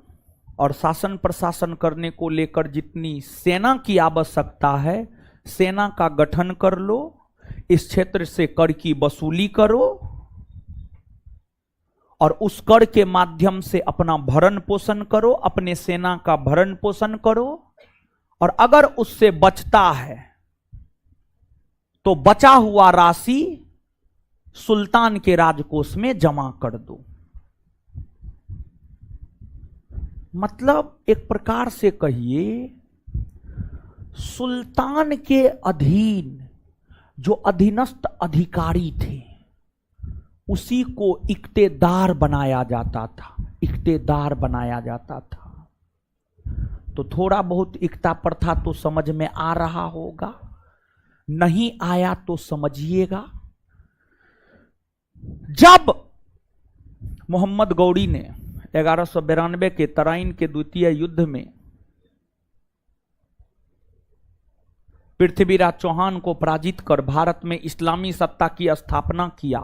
और शासन प्रशासन करने को लेकर जितनी सेना की आवश्यकता है सेना का गठन कर लो, इस क्षेत्र से कर की वसूली करो और उस कर के माध्यम से अपना भरण पोषण करो, अपने सेना का भरण पोषण करो, और अगर उससे बचता है तो बचा हुआ राशि सुल्तान के राजकोष में जमा कर दो। मतलब एक प्रकार से कहिए, सुल्तान के अधीन जो अधीनस्थ अधिकारी थे उसी को इक्तेदार बनाया जाता था। इक्तेदार बनाया जाता था। तो थोड़ा बहुत इक्ता प्रथा तो समझ में आ रहा होगा, नहीं आया तो समझिएगा। जब मोहम्मद गौरी ने 1192 के तराइन के द्वितीय युद्ध में पृथ्वीराज चौहान को पराजित कर भारत में इस्लामी सत्ता की स्थापना किया,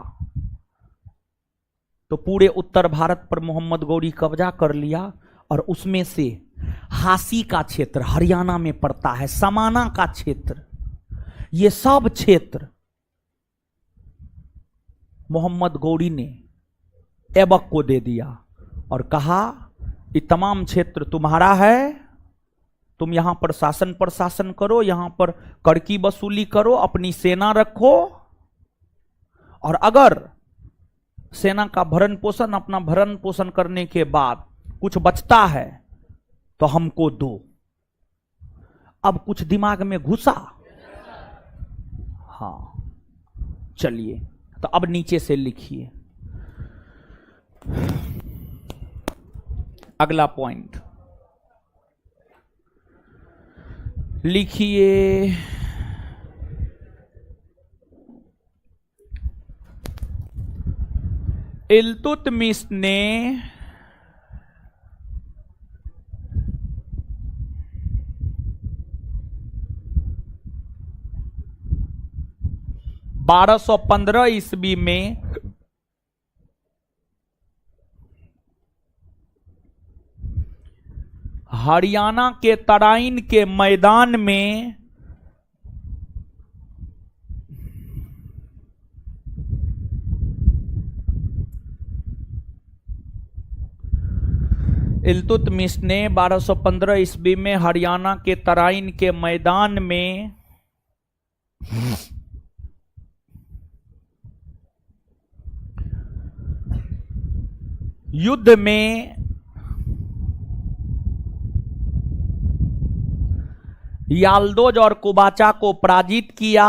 तो पूरे उत्तर भारत पर मोहम्मद गौरी कब्जा कर लिया, और उसमें से हासी का क्षेत्र हरियाणा में पड़ता है, समाना का क्षेत्र, ये सब क्षेत्र मोहम्मद गौरी ने ऐबक को दे दिया और कहा ये तमाम क्षेत्र तुम्हारा है, तुम यहां पर शासन प्रशासन करो, यहां पर कर की वसूली करो, अपनी सेना रखो, और अगर सेना का भरण पोषण, अपना भरण पोषण करने के बाद कुछ बचता है तो हमको दो। अब कुछ दिमाग में घुसा? हाँ, चलिए तो अब नीचे से लिखिए अगला पॉइंट। लिखिए इल्तुतमिश ने बारह सौ 15 ईस्वी में हरियाणा के तराइन के मैदान में इल्तुतमिश ने 1215 ईस्वी में हरियाणा के तराइन के मैदान में युद्ध में याल्दोज और कुबाचा को पराजित किया।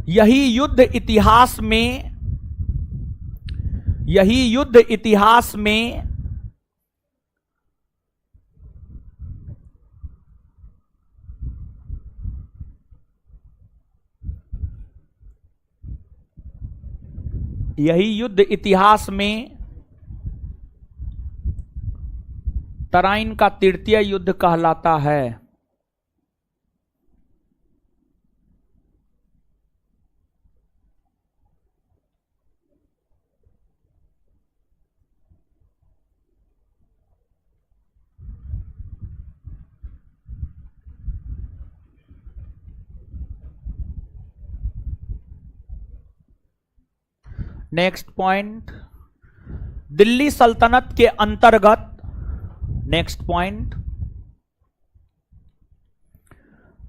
यही युद्ध इतिहास में तराइन का तृतीय युद्ध कहलाता है। नेक्स्ट पॉइंट, दिल्ली सल्तनत के अंतर्गत, नेक्स्ट पॉइंट,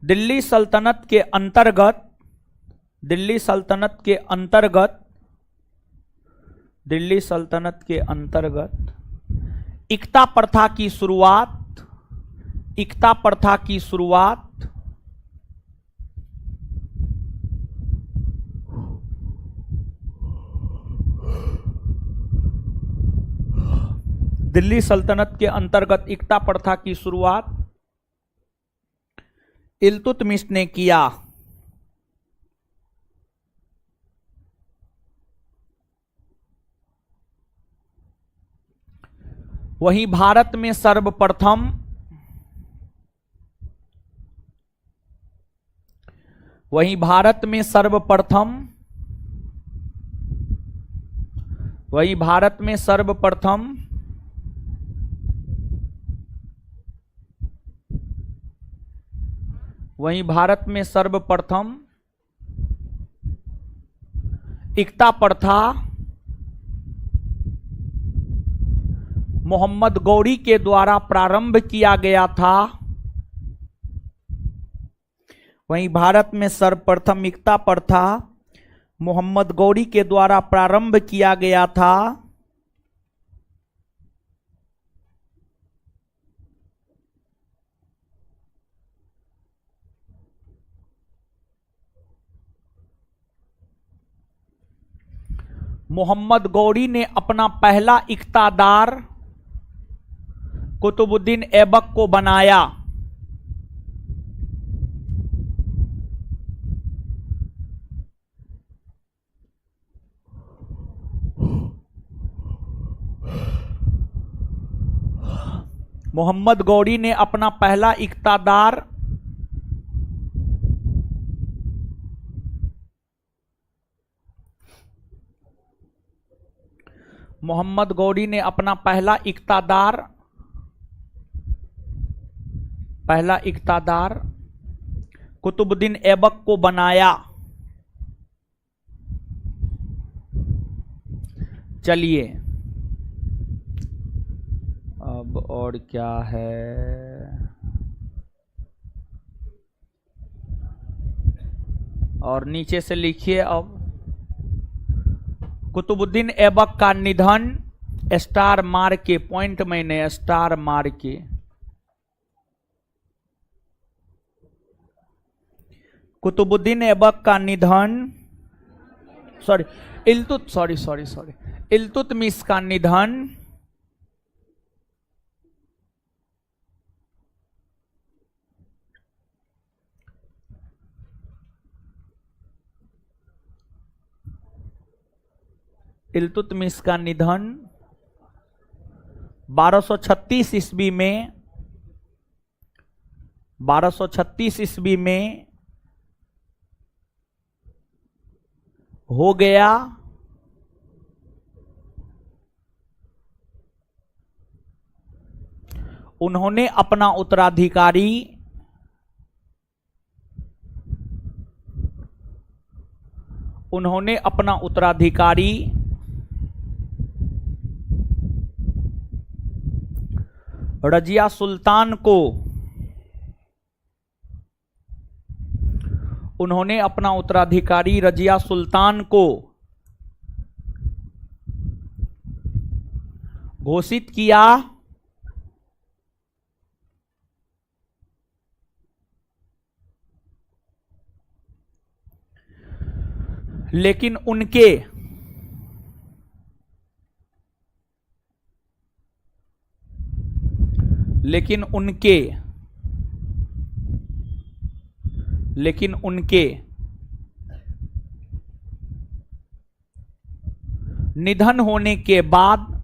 दिल्ली सल्तनत के अंतर्गत इक्ता प्रथा की शुरुआत दिल्ली सल्तनत के अंतर्गत इक्ता प्रथा की शुरुआत इल्तुतमिश ने किया। वहीं भारत में सर्वप्रथम वहीं भारत में सर्वप्रथम इक्ता प्रथा मोहम्मद गौरी के द्वारा प्रारंभ किया गया था। वहीं भारत में सर्वप्रथम इक्ता प्रथा मोहम्मद गौरी के द्वारा प्रारंभ किया गया था। मोहम्मद गौरी ने अपना पहला इक्तादार कुतुबुद्दीन ऐबक को बनाया। मोहम्मद गौरी ने अपना पहला इक्तादार कुतुबुद्दीन ऐबक को बनाया। चलिए अब और क्या है, और नीचे से लिखिए। अब कुतुबुद्दीन ऐबक का निधन, स्टार मार के, पॉइंट मैंने स्टार मार के, कुतुबुद्दीन ऐबक का निधन, इल्तुतमिश का निधन इल्तुतमिश का निधन 1236 ईस्वी में 1236 ईस्वी में हो गया। उन्होंने अपना उत्तराधिकारी रजिया सुल्तान को घोषित किया, लेकिन उनके निधन होने के बाद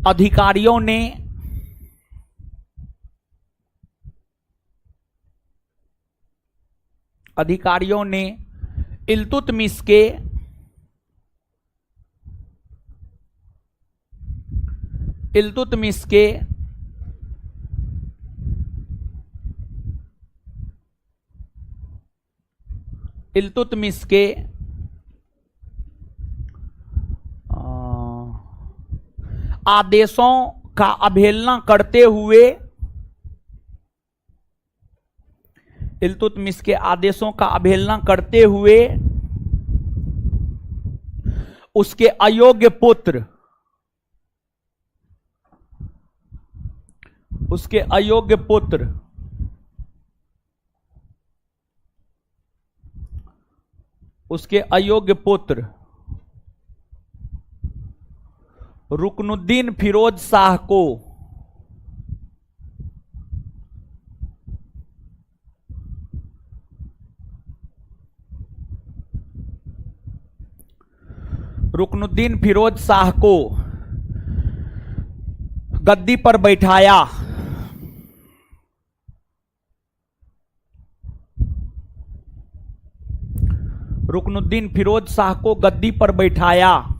अधिकारियों ने इल्तुतमिश के आदेशों का अवहेलना करते हुए उसके अयोग्य पुत्र रुकनुद्दीन फिरोज शाह को गद्दी पर बैठाया। रुकनुद्दीन फिरोज शाह को गद्दी पर बैठाया।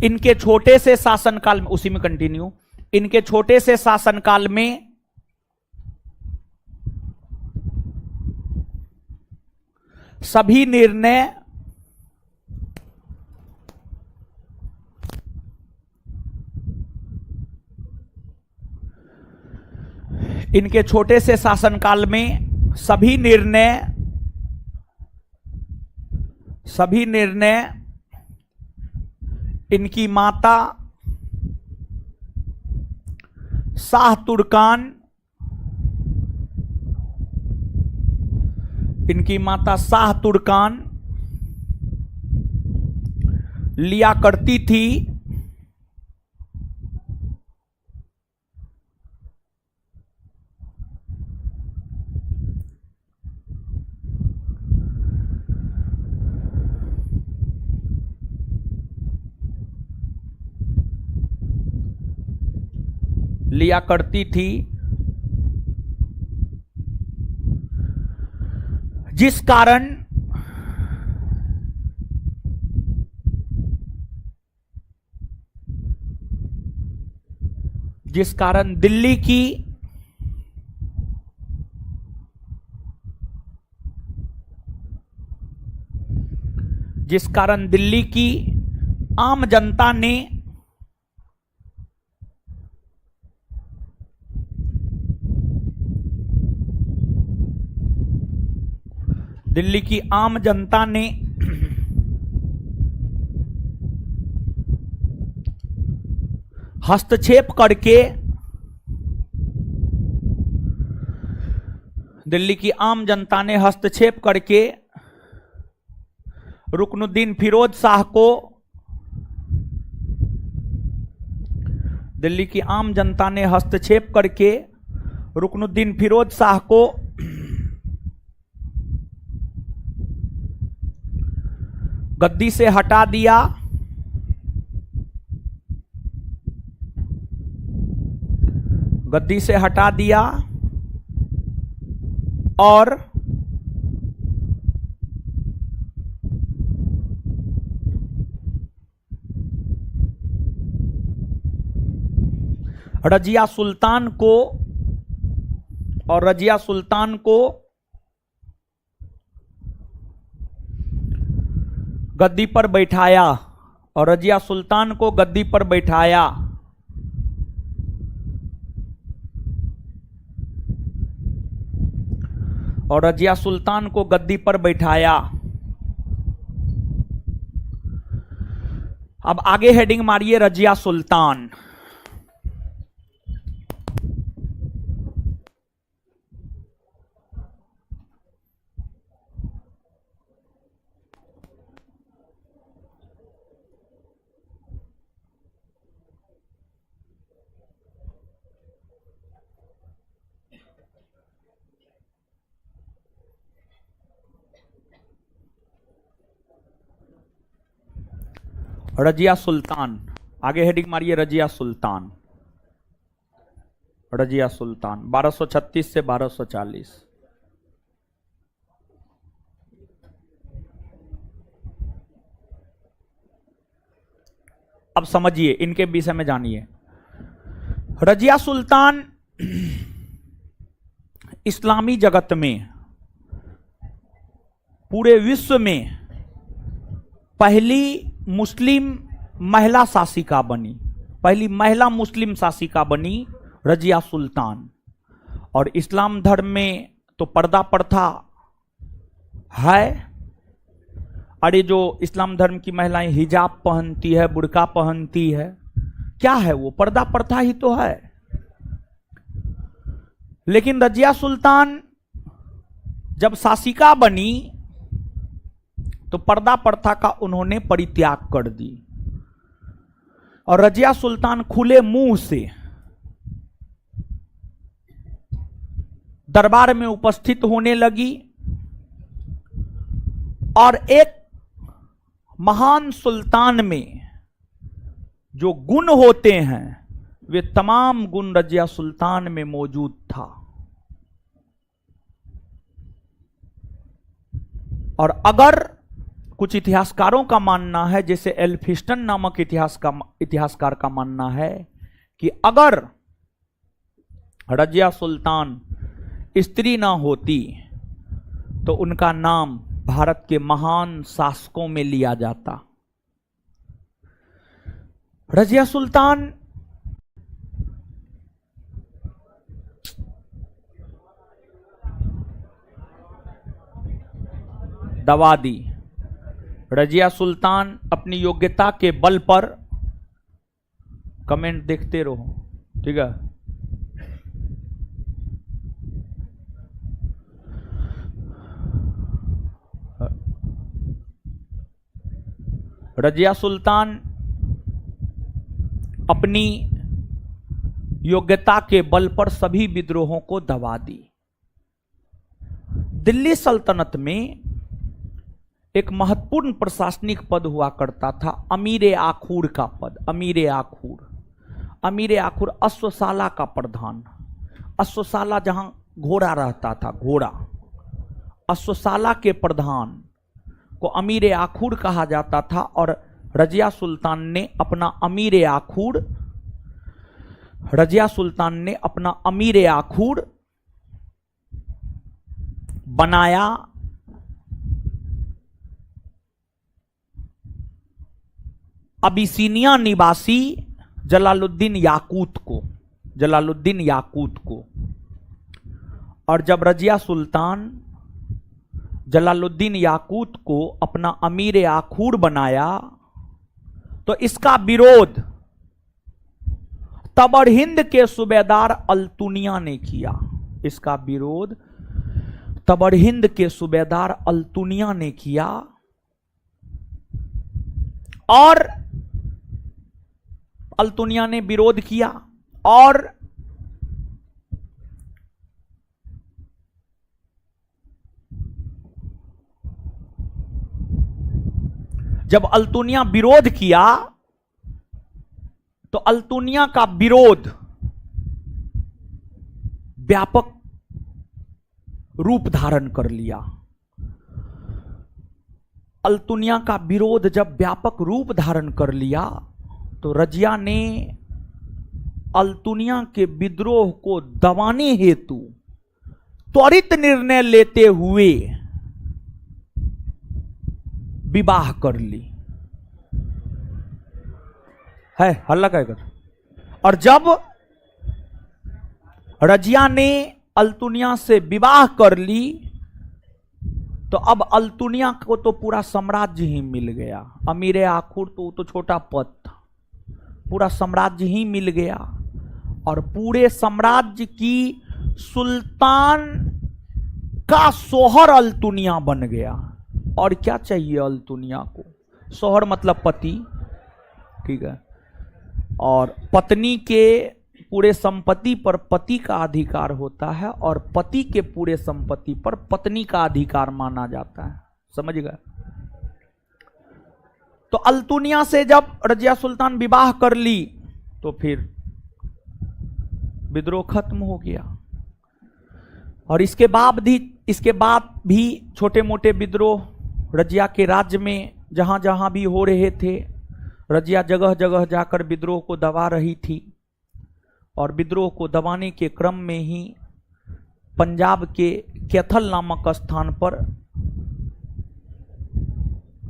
इनके छोटे से शासनकाल में, उसी में कंटिन्यू, इनके छोटे से शासनकाल में सभी निर्णय इनकी माता शाह तुर्कान लिया करती थी। जिस कारण दिल्ली की आम जनता ने हस्तक्षेप करके रुकनुद्दीन फिरोज शाह को दिल्ली की आम जनता ने हस्तक्षेप करके रुकनुद्दीन फिरोज शाह को गद्दी से हटा दिया। गद्दी से हटा दिया और रजिया सुल्तान को गद्दी पर बैठाया और रजिया सुल्तान को गद्दी पर बैठाया। और रजिया सुल्तान को गद्दी पर बैठाया। अब आगे हेडिंग मारिए रजिया सुल्तान। रजिया सुल्तान, आगे हेडिंग मारिए रजिया सुल्तान। रजिया सुल्तान 1236 से 1240। अब समझिए, इनके विषय में जानिए। रजिया सुल्तान इस्लामी जगत में, पूरे विश्व में पहली मुस्लिम महिला शासिका बनी, पहली महिला मुस्लिम शासिका बनी रजिया सुल्तान। और इस्लाम धर्म में तो पर्दा प्रथा है। अरे जो इस्लाम धर्म की महिलाएं हिजाब पहनती है, बुर्का पहनती है, क्या है वो? पर्दा प्रथा ही तो है। लेकिन रजिया सुल्तान जब शासिका बनी तो पर्दा प्रथा का उन्होंने परित्याग कर दी और रजिया सुल्तान खुले मुंह से दरबार में उपस्थित होने लगी और एक महान सुल्तान में जो गुण होते हैं वे तमाम गुण रजिया सुल्तान में मौजूद था। और अगर कुछ इतिहासकारों का मानना है, जैसे एल्फिस्टन नामक इतिहासकार का मानना है कि अगर रजिया सुल्तान स्त्री ना होती तो उनका नाम भारत के महान शासकों में लिया जाता। रजिया सुल्तान दवा दी। रजिया सुल्तान अपनी योग्यता के बल पर, कमेंट देखते रहो, ठीक है। रजिया सुल्तान अपनी योग्यता के बल पर सभी विद्रोहों को दबा दी। दिल्ली सल्तनत में एक महत्वपूर्ण प्रशासनिक पद हुआ करता था, अमीर आखूर का पद। अमीर आखूर अश्वशाला का प्रधान। अश्वशाला जहां घोड़ा रहता था, घोड़ा, अश्वशाला के प्रधान को अमीर आखूर कहा जाता था। और रजिया सुल्तान ने अपना अमीर आखूर बनाया। अबिसिनिया निवासी जलालुद्दीन याकूत को। और जब रजिया सुल्तान जलालुद्दीन याकूत को अपना अमीर आखूर बनाया तो इसका विरोध तबर हिंद के सूबेदार अल्तुनिया ने किया। इसका विरोध तबर हिंद के सूबेदार अल्तुनिया ने किया और अल्तुनिया ने विरोध किया और जब अल्तुनिया विरोध किया तो अल्तुनिया का विरोध व्यापक रूप धारण कर लिया। अल्तुनिया का विरोध जब व्यापक रूप धारण कर लिया तो रजिया ने अल्तुनिया के विद्रोह को दबाने हेतु त्वरित निर्णय लेते हुए विवाह कर ली है। हल्ला क्या कर। और जब रजिया ने अल्तुनिया से विवाह कर ली तो अब अल्तुनिया को तो पूरा साम्राज्य ही मिल गया। अमीर आखुर तो छोटा पद था, पूरा साम्राज्य ही मिल गया और पूरे साम्राज्य की सुल्तान का सोहर अल्तुनिया बन गया। और क्या चाहिए अल्तुनिया को? सोहर मतलब पति, ठीक है। और पत्नी के पूरे संपत्ति पर पति का अधिकार होता है और पति के पूरे संपत्ति पर पत्नी का अधिकार माना जाता है। समझ गए? तो अल्तुनिया से जब रजिया सुल्तान विवाह कर ली तो फिर विद्रोह खत्म हो गया। और इसके बाद भी छोटे मोटे विद्रोह रजिया के राज्य में जहां जहां भी हो रहे थे, रजिया जगह जगह जाकर विद्रोह को दबा रही थी। और विद्रोह को दबाने के क्रम में ही पंजाब के कैथल नामक स्थान पर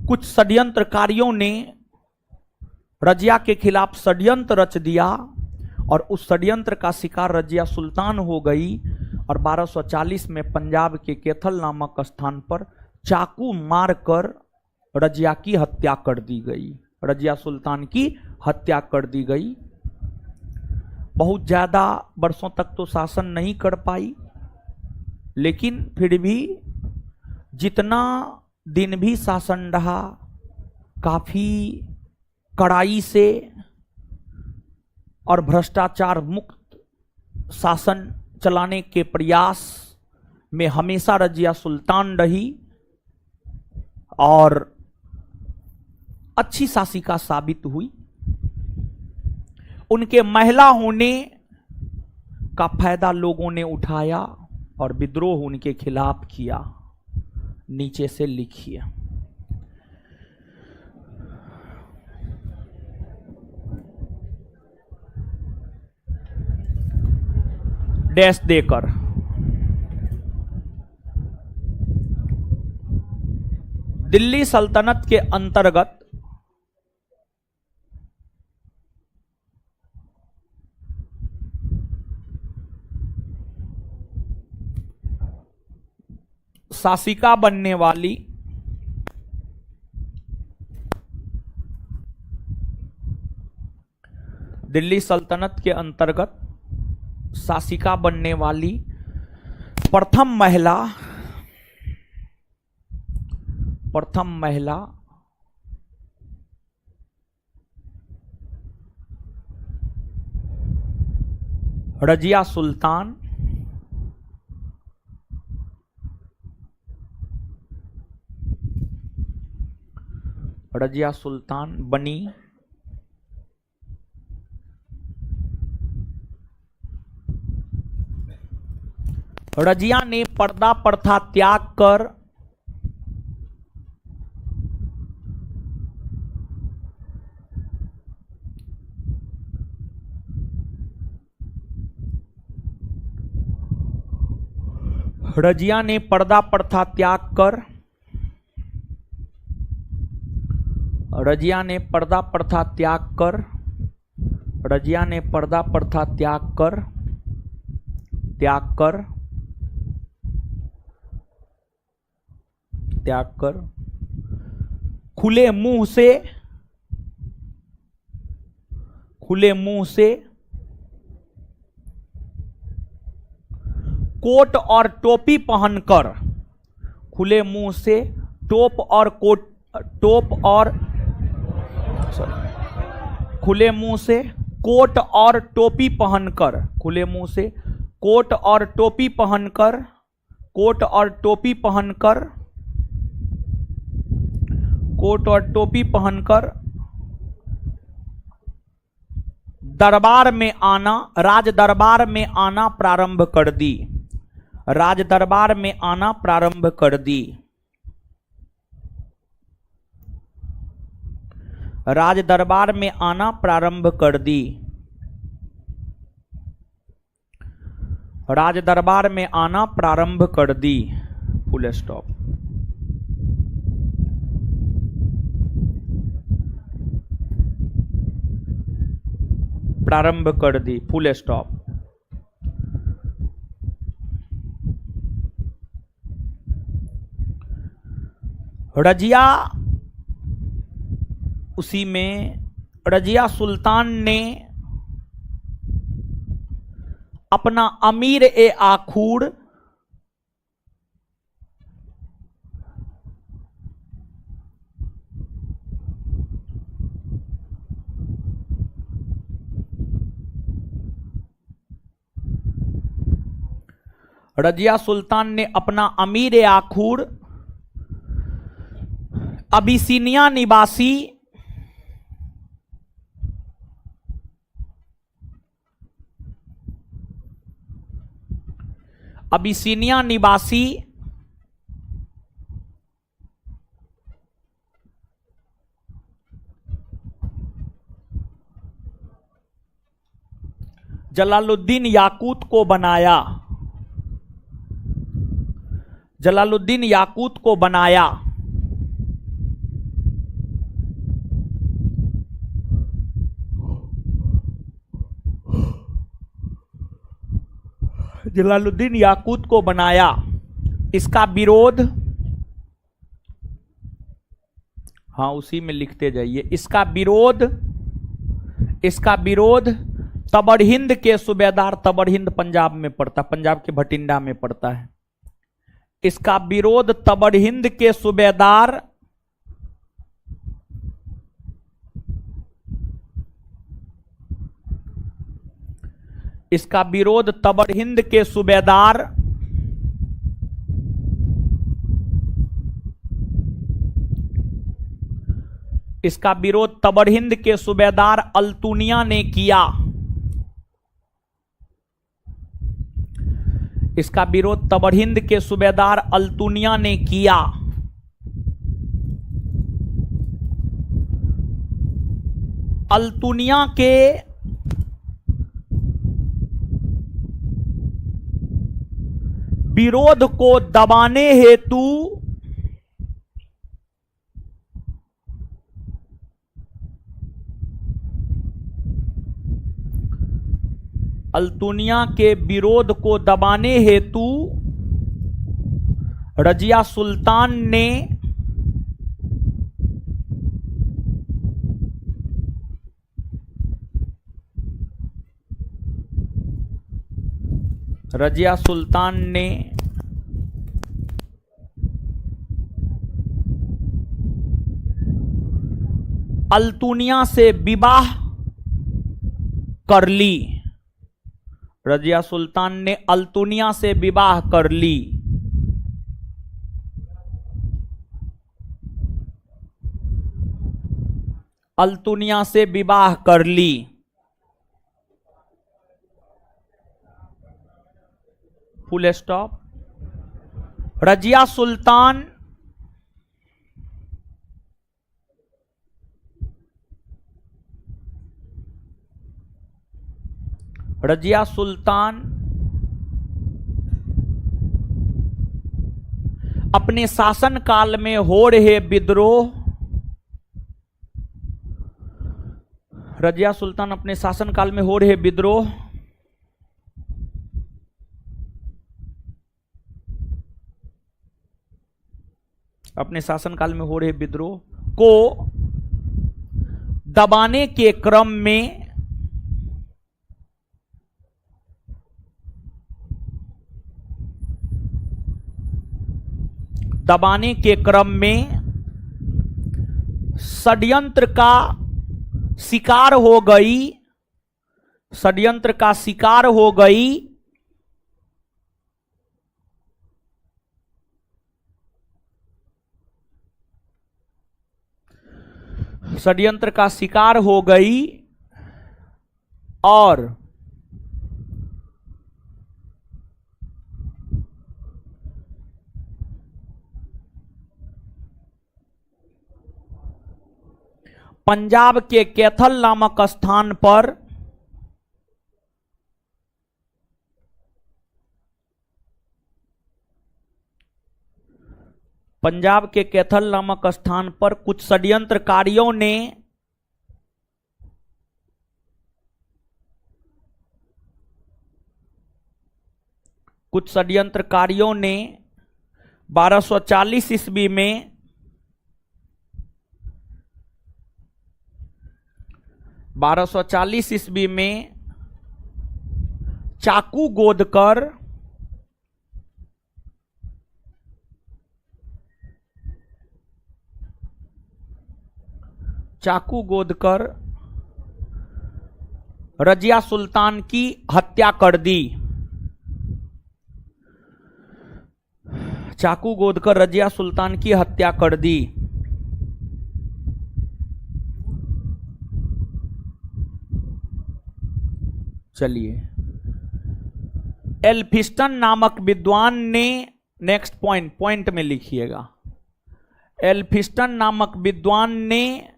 कुछ षड्यंत्रकारियों ने रजिया के खिलाफ षड्यंत्र रच दिया और उस षड्यंत्र का शिकार रजिया सुल्तान हो गई। और 1240 में पंजाब के कैथल नामक स्थान पर चाकू मारकर रजिया की हत्या कर दी गई। रजिया सुल्तान की हत्या कर दी गई। बहुत ज्यादा वर्षों तक तो शासन नहीं कर पाई, लेकिन फिर भी जितना दिन भी शासन रहा काफी कड़ाई से और भ्रष्टाचार मुक्त शासन चलाने के प्रयास में हमेशा रजिया सुल्तान रही और अच्छी शासिका साबित हुई। उनके महिला होने का फायदा लोगों ने उठाया और विद्रोह उनके खिलाफ किया। नीचे से लिखिए। डैश देकर दिल्ली सल्तनत के अंतर्गत शासिका बनने वाली दिल्ली सल्तनत के अंतर्गत शासिका बनने वाली प्रथम महिला रजिया सुल्तान बनी। रजिया ने पर्दा प्रथा त्याग कर त्याग कर खुले मुंह से कोट और टोपी पहनकर खुले मुंह से खुले मुंह से कोट और टोपी पहनकर, खुले मुंह से कोट और टोपी पहनकर, कोट और टोपी पहनकर, कोट और टोपी पहनकर दरबार में आना, राज दरबार में आना प्रारंभ कर दी, राज दरबार में आना प्रारंभ कर दी, राज दरबार में आना प्रारंभ कर दी, राज दरबार में आना प्रारंभ कर दी, फुल स्टॉप। प्रारंभ कर दी, फुल स्टॉप। रजिया, उसी में रजिया सुल्तान ने अपना अमीर ए आखूड़ रजिया सुल्तान ने अपना अमीर ए आखूड़ अबिसिनिया निवासी अबिसिनिया निवासी जलालुद्दीन याकूत को बनाया, जलालुद्दीन याकूत को बनाया, जलालुद्दीन याकूत को बनाया। इसका विरोध, हाँ उसी में लिखते जाइए, इसका विरोध, इसका विरोध तबरहिंद के सूबेदार, तबरहिंद पंजाब में पड़ता, पंजाब के भटिंडा में पड़ता है। इसका विरोध तबरहिंद के सूबेदार इसका विरोध तबरहिंद के सूबेदार इसका विरोध तबरहिंद के सूबेदार अल्तुनिया ने किया। इसका विरोध तबरहिंद के सूबेदार अल्तुनिया ने किया। अल्तुनिया के विरोध को दबाने हेतु अल्तुनिया के विरोध को दबाने हेतु रजिया सुल्तान ने रजिया सुल्तान ने अल्तुनिया से विवाह कर ली। रजिया सुल्तान ने अल्तुनिया से विवाह कर ली। अल्तुनिया से विवाह कर ली। Full stop. रजिया सुल्तान रजिया सुल्तान अपने शासन काल में हो रहे विद्रोह रजिया सुल्तान अपने शासन काल में हो रहे विद्रोह अपने शासनकाल में हो रहे विद्रोह को दबाने के क्रम में षड्यंत्र का शिकार हो गई, षड्यंत्र का शिकार हो गई षड्यंत्र का शिकार हो गई और पंजाब के कैथल नामक स्थान पर पंजाब के कैथल नामक स्थान पर कुछ षड्यंत्रकारियों ने कुछ षड्यंत्रकारियों ने 1240 ईस्वी में 1240 ईस्वी में चाकू गोदकर रजिया सुल्तान की हत्या कर दी। चाकू गोदकर रजिया सुल्तान की हत्या कर दी। चलिए, एल्फिस्टन नामक विद्वान ने, नेक्स्ट पॉइंट में लिखिएगा, एल्फिस्टन नामक विद्वान ने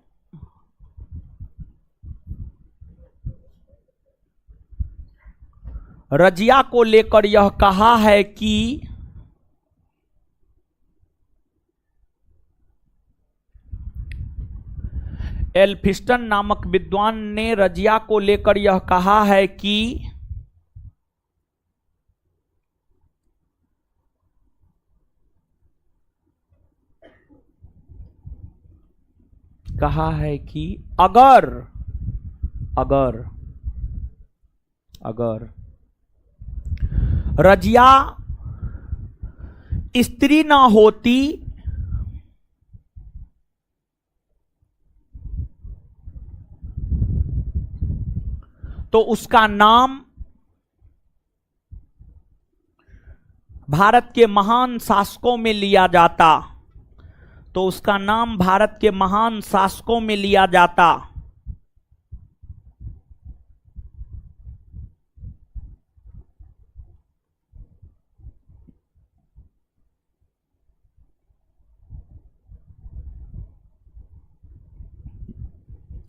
रजिया को लेकर यह कहा है कि एल्फिस्टन नामक विद्वान ने रजिया को लेकर यह कहा है कि अगर रजिया स्त्री ना होती तो उसका नाम भारत के महान शासकों में लिया जाता,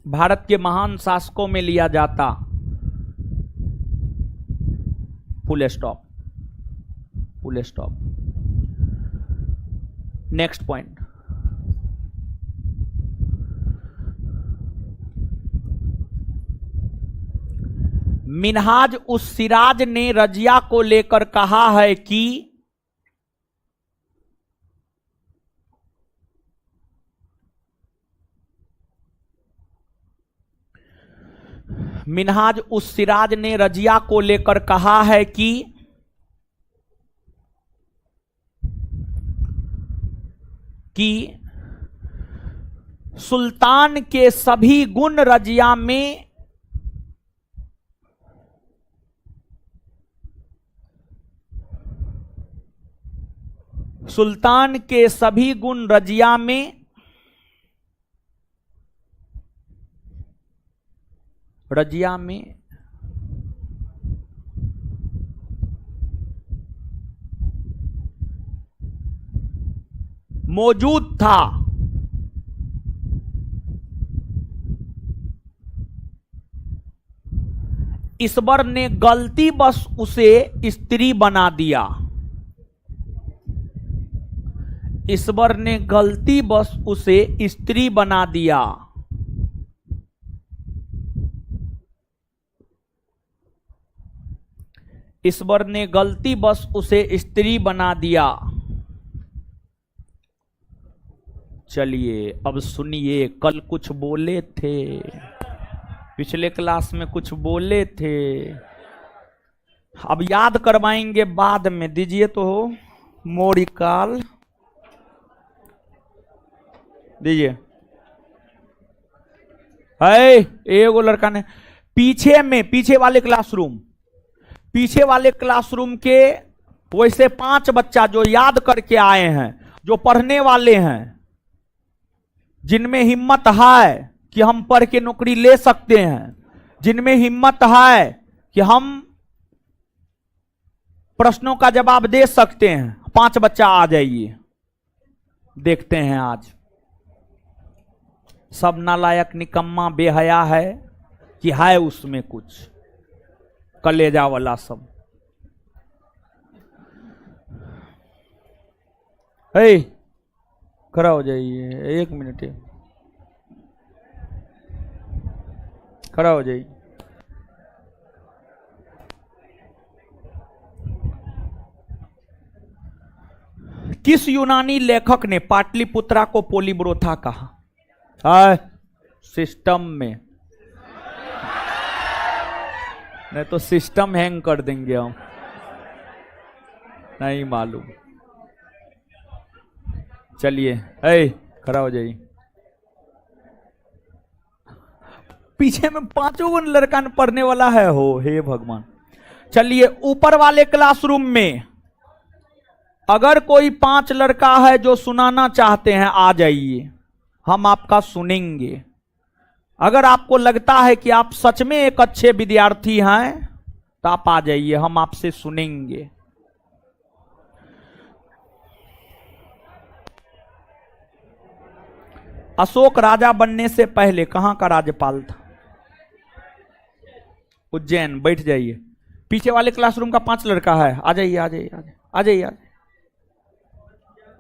भारत के महान शासकों में लिया जाता। Full stop. Next point, Minhaj उस सिराज ने रजिया को लेकर कहा है कि मिनहाज उस सिराज ने रजिया को लेकर कहा है कि सुल्तान के सभी गुण रजिया में रजिया में मौजूद था। ईश्वर ने गलती बस उसे स्त्री बना दिया। ईश्वर ने गलती बस उसे स्त्री बना दिया। ईश्वर ने गलती बस उसे स्त्री बना दिया। चलिए अब सुनिए, कल कुछ बोले थे, पिछले क्लास में कुछ बोले थे, अब याद करवाएंगे बाद में। दीजिए तो मोरिकाल दीजिए। है एगो लड़का ने पीछे में, पीछे वाले क्लासरूम के वैसे 5 बच्चा जो याद करके आए हैं, जो पढ़ने वाले हैं, जिनमें हिम्मत है कि हम पढ़ के नौकरी ले सकते हैं, जिनमें हिम्मत है कि हम प्रश्नों का जवाब दे सकते हैं, 5 बच्चा आ जाइए। देखते हैं आज सब नालायक निकम्मा बेहया है कि है उसमें कुछ कलेजा वाला सब। हे खड़ा हो जाइए, 1 मिनट खड़ा हो जाइए। किस यूनानी लेखक ने पाटलिपुत्रा को पोलिब्रोथा कहा? सिस्टम में, नहीं तो सिस्टम हैंग कर देंगे हम, नहीं मालूम। चलिए खड़ा हो जाइए। पीछे में 5 लड़का पढ़ने वाला है हो, हे भगवान। चलिए ऊपर वाले क्लासरूम में अगर कोई 5 लड़का है जो सुनाना चाहते हैं, आ जाइए, हम आपका सुनेंगे। अगर आपको लगता है कि आप सच में एक अच्छे विद्यार्थी हैं तो आप आ जाइए, हम आपसे सुनेंगे। अशोक राजा बनने से पहले कहां का राज्यपाल था? उज्जैन। बैठ जाइए। पीछे वाले क्लासरूम का 5 लड़का है, आ जाइए आ जाइए आ जाइए।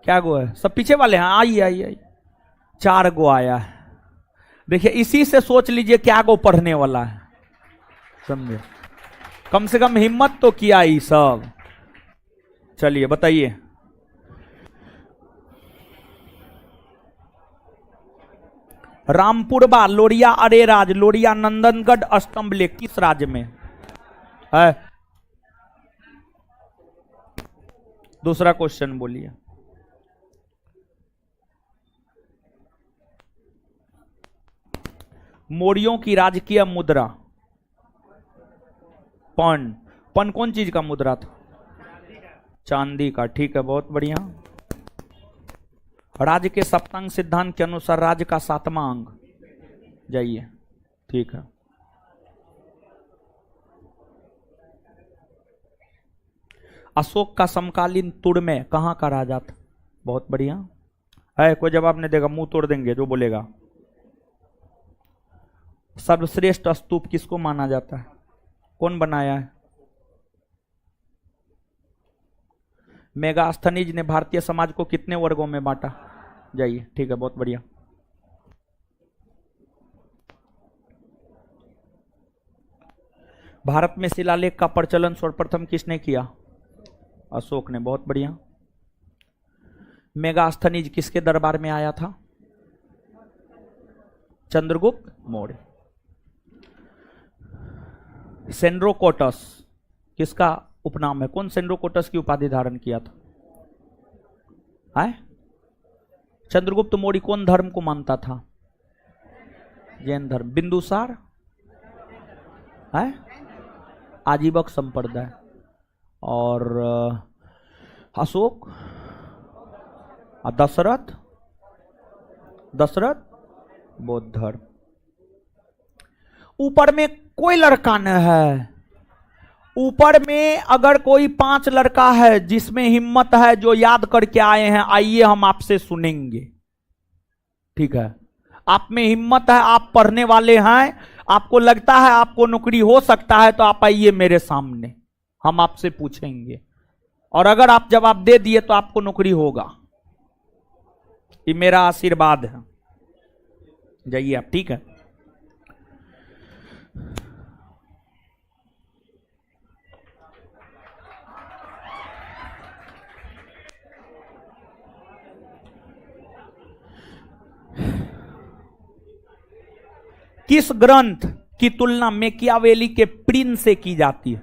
क्या गो है? सब पीछे वाले हैं, आइए आइए आइए। 4 गो आया है। देखिए इसी से सोच लीजिए क्या गो पढ़ने वाला है, समझे? कम से कम हिम्मत तो किया ही सब। चलिए बताइए। रामपुरबा, लोरिया अरेराज, लोरिया नंदनगढ़, अष्टम लेक किस राज्य में है? दूसरा क्वेश्चन बोलिए। मौर्यों की राजकीय मुद्रा पन कौन चीज का मुद्रा था? चांदी का। ठीक है, बहुत बढ़िया। राज्य के सप्तांग सिद्धांत के अनुसार राज्य का 7वां अंग, जाइए। ठीक है। अशोक का समकालीन तुड़मे कहां का राजा था? बहुत बढ़िया है। कोई जवाब नहीं देगा, मुंह तोड़ देंगे जो बोलेगा। सर्वश्रेष्ठ स्तूप किसको माना जाता है? कौन बनाया है? मेगास्थनीज ने भारतीय समाज को कितने वर्गों में बांटा? जाइए। ठीक है, बहुत बढ़िया। भारत में शिलालेख का प्रचलन सर्वप्रथम किसने किया? अशोक ने। बहुत बढ़िया। मेगास्थनीज किसके दरबार में आया था? चंद्रगुप्त मौर्य। सेंड्रोकोटस किसका उपनाम है? कौन सेंड्रोकोटस की उपाधि धारण किया था? है? चंद्रगुप्त मौर्य कौन धर्म को मानता था? जैन धर्म। बिंदुसार है? आजीवक संप्रदाय। और अशोक, दशरथ बौद्ध धर्म। ऊपर में कोई लड़का न है। ऊपर में अगर कोई 5 लड़का है जिसमें हिम्मत है, जो याद करके आए हैं, आइए हम आपसे सुनेंगे। ठीक है, आप में हिम्मत है, आप पढ़ने वाले हैं, आपको लगता है आपको नौकरी हो सकता है, तो आप आइए मेरे सामने, हम आपसे पूछेंगे। और अगर आप जवाब दे दिए तो आपको नौकरी होगा। ये मेरा आशीर्वाद है। जाइए आप। ठीक है। किस ग्रंथ की तुलना मैकियावेली के प्रिंस से की जाती है?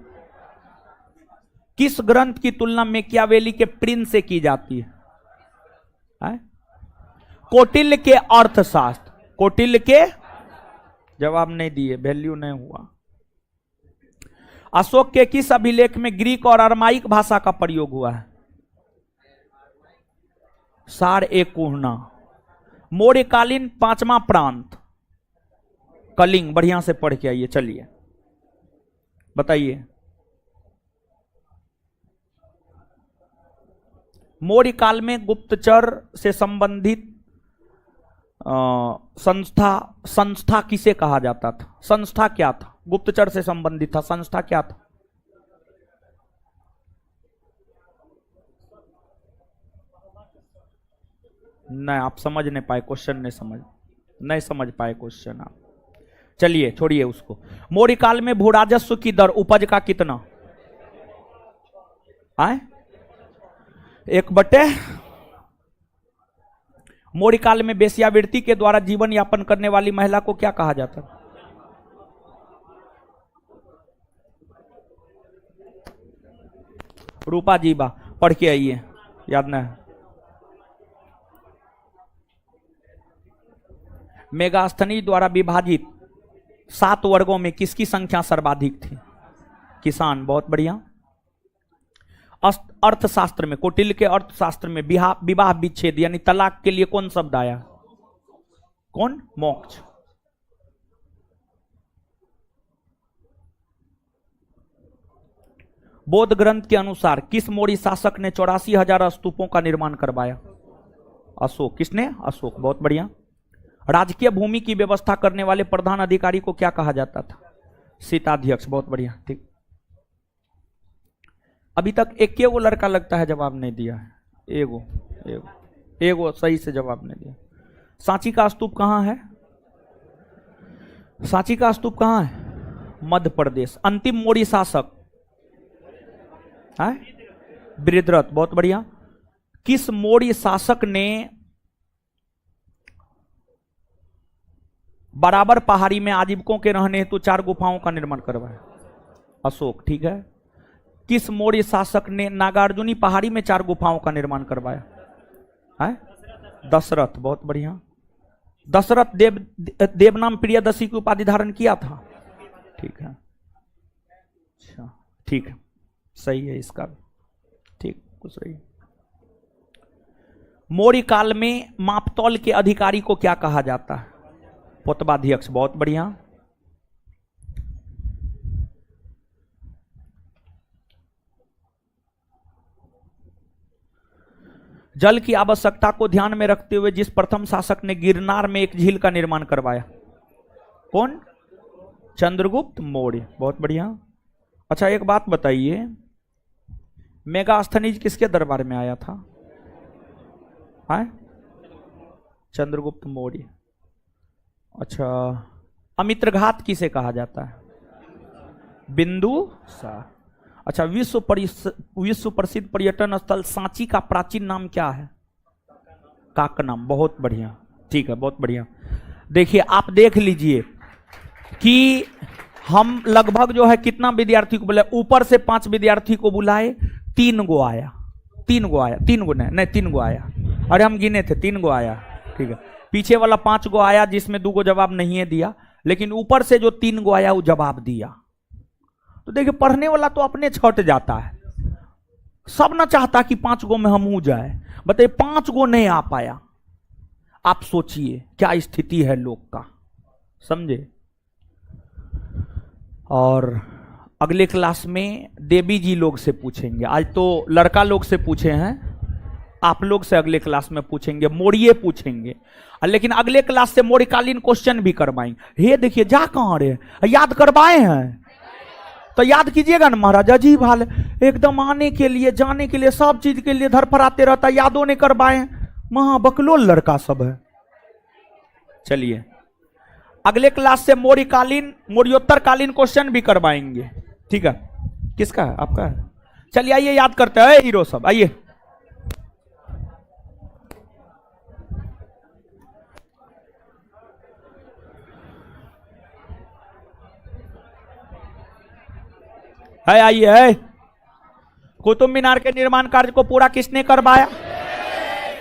किस ग्रंथ की तुलना मैकियावेली के प्रिंस से की जाती है? कौटिल्य के अर्थशास्त्र। कौटिल्य के, जवाब नहीं दिए, वैल्यू नहीं हुआ। अशोक के किस अभिलेख में ग्रीक और अरमाइक भाषा का प्रयोग हुआ है? सार ए कुहना। मौर्यकालीन पांचवा प्रांत कलिंग, बढ़िया से पढ़ के आइए। चलिए बताइए। मौर्य काल में गुप्तचर से संबंधित संस्था किसे कहा जाता था? संस्था क्या था? गुप्तचर से संबंधित था, संस्था क्या था? नहीं, आप समझ नहीं पाए क्वेश्चन, नहीं समझ पाए क्वेश्चन आप। चलिए छोड़िए उसको। मौर्य काल में भूराजस्व की दर उपज का कितना आए? 1/। मौर्य काल में वेश्यावृत्ति के द्वारा जीवन यापन करने वाली महिला को क्या कहा जाता है? रूपा जीबा, पढ़ के आइए, याद ना है। मेगास्थनी द्वारा विभाजित 7 वर्गों में किसकी संख्या सर्वाधिक थी? किसान, बहुत बढ़िया। अर्थशास्त्र में, कौटिल्य के अर्थशास्त्र में विवाह विच्छेद यानी तलाक के लिए कौन शब्द आया? कौन? मोक्ष। बौद्ध ग्रंथ के अनुसार किस मौर्य शासक ने 84,000 स्तूपों का निर्माण करवाया? अशोक। किसने? अशोक, बहुत बढ़िया। राजकीय भूमि की व्यवस्था करने वाले प्रधान अधिकारी को क्या कहा जाता था? शीताध्यक्ष, बहुत बढ़िया, ठीक। अभी तक एक वो लड़का लगता है जवाब नहीं दिया है। एगो सही से जवाब नहीं दिया। सांची का स्तूप कहां है? सांची का स्तूप कहां है? मध्य प्रदेश। अंतिम मौर्य शासक है बृहद्रथ, बहुत बढ़िया। किस मौर्य शासक ने बराबर पहाड़ी में आजीविकों के रहने हेतु 4 गुफाओं का निर्माण करवाया? अशोक, ठीक है। किस मौर्य शासक ने नागार्जुनी पहाड़ी में 4 गुफाओं का निर्माण करवाया है? दशरथ, बहुत बढ़िया। दशरथ देवनाम प्रियदर्शी की उपाधि धारण किया था? ठीक है, अच्छा, ठीक है, सही है इसका भी, ठीक, कुछ सही। मौर्य काल में मापतौल के अधिकारी को क्या कहा जाता है? पोतवाध्यक्ष, बहुत बढ़िया। जल की आवश्यकता को ध्यान में रखते हुए जिस प्रथम शासक ने गिरनार में एक झील का निर्माण करवाया? कौन? चंद्रगुप्त मौर्य, बहुत बढ़िया। अच्छा एक बात बताइए, मेगास्थनीज किसके दरबार में आया था? चंद्रगुप्त मौर्य। अच्छा, अमित्रघात किसे कहा जाता है? बिंदुसार। अच्छा, विश्व प्रसिद्ध पर्यटन स्थल सांची का प्राचीन नाम क्या है? काकनाम, बहुत बढ़िया, ठीक है, बहुत बढ़िया। देखिए आप देख लीजिए कि हम लगभग जो है कितना विद्यार्थी को बुलाए? ऊपर से 5 विद्यार्थी को बुलाए, 3 गो आया, 3 गो आया, 3 गो नहीं 3 गो आया। अरे हम गिने थे, 3 गो आया, ठीक है। पीछे वाला 5 गो आया जिसमें 2 गो जवाब नहीं है दिया, लेकिन ऊपर से जो 3 गो आया वो जवाब दिया। तो देखिए पढ़ने वाला तो अपने छट जाता है, सब ना चाहता कि 5 गो में हम हो जाए। बताइए 5 गो नहीं आ पाया, आप सोचिए क्या स्थिति है लोग का, समझे। और अगले क्लास में देवी जी लोग से पूछेंगे। आज तो लड़का लोग से पूछे हैं, आप लोग से अगले क्लास में पूछेंगे, मौर्य पूछेंगे, लेकिन अगले क्लास से मौर्यकालीन क्वेश्चन भी करवाएंगे। हे देखिए जा कहां रहे, याद करवाए हैं तो याद कीजिएगा ना महाराज। अजीब हाल है, एकदम आने के लिए जाने के लिए सब चीज के लिए धरफराते रहता, यादों ने करवाए, महा बकलोल लड़का सब है। चलिए अगले क्लास से मौर्यकालीन मौर्योत्तरकालीन क्वेश्चन भी करवाएंगे, ठीक है। किसका है? आपका है। चलिए आइए याद करते हैं हीरो सब, आइए। आइए। कुतुब मीनार के निर्माण कार्य को पूरा किसने करवाया?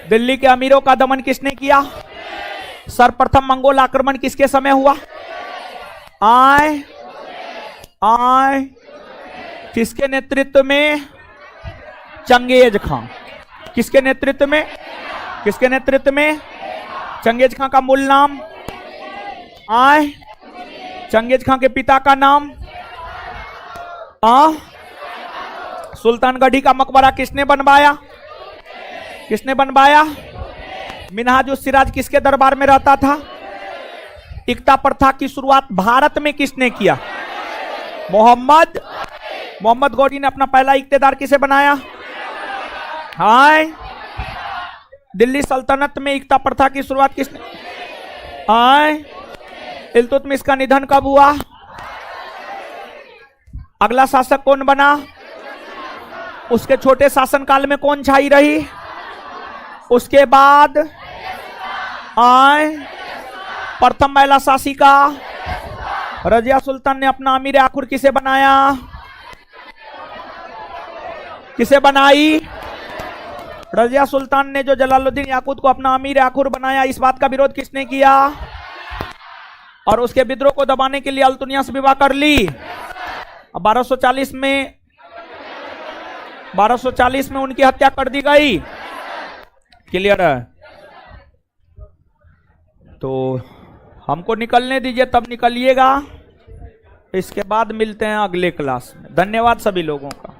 दिल्ली के अमीरों का दमन किसने किया? सर्वप्रथम मंगोल आक्रमण किसके समय हुआ? आय आय किसके नेतृत्व में? चंगेज खां। किसके नेतृत्व में? किसके नेतृत्व में? चंगेज खां का मूल नाम? आय चंगेज खां के पिता का नाम? सुल्तानगढ़ी का मकबरा किसने बनवाया? किसने बनवाया? मिनहाजुस सिराज किसके दरबार में रहता था? इक्ता प्रथा की शुरुआत भारत में किसने किया? मोहम्मद गौरी ने अपना पहला इक्तेदार किसे बनाया? हाय दिल्ली सल्तनत में इक्ता प्रथा की शुरुआत किसने? हाय इल्तुतमिश का निधन कब हुआ? अगला शासक कौन बना? उसके छोटे शासनकाल में कौन छाई रही? उसके बाद आय प्रथम महिला शासिका रजिया सुल्तान ने अपना अमीर आखुर किसे बनाया? किसे बनाई? रजिया सुल्तान ने जो जलालुद्दीन याकूत को अपना अमीर आखुर बनाया, इस बात का विरोध किसने किया? और उसके विद्रोह को दबाने के लिए अल्तुनिया से विवाह कर ली। अब 1240 में उनकी हत्या कर दी गई। क्लियर है? तो हमको निकलने दीजिए, तब निकलिएगा। इसके बाद मिलते हैं अगले क्लास में। धन्यवाद सभी लोगों का।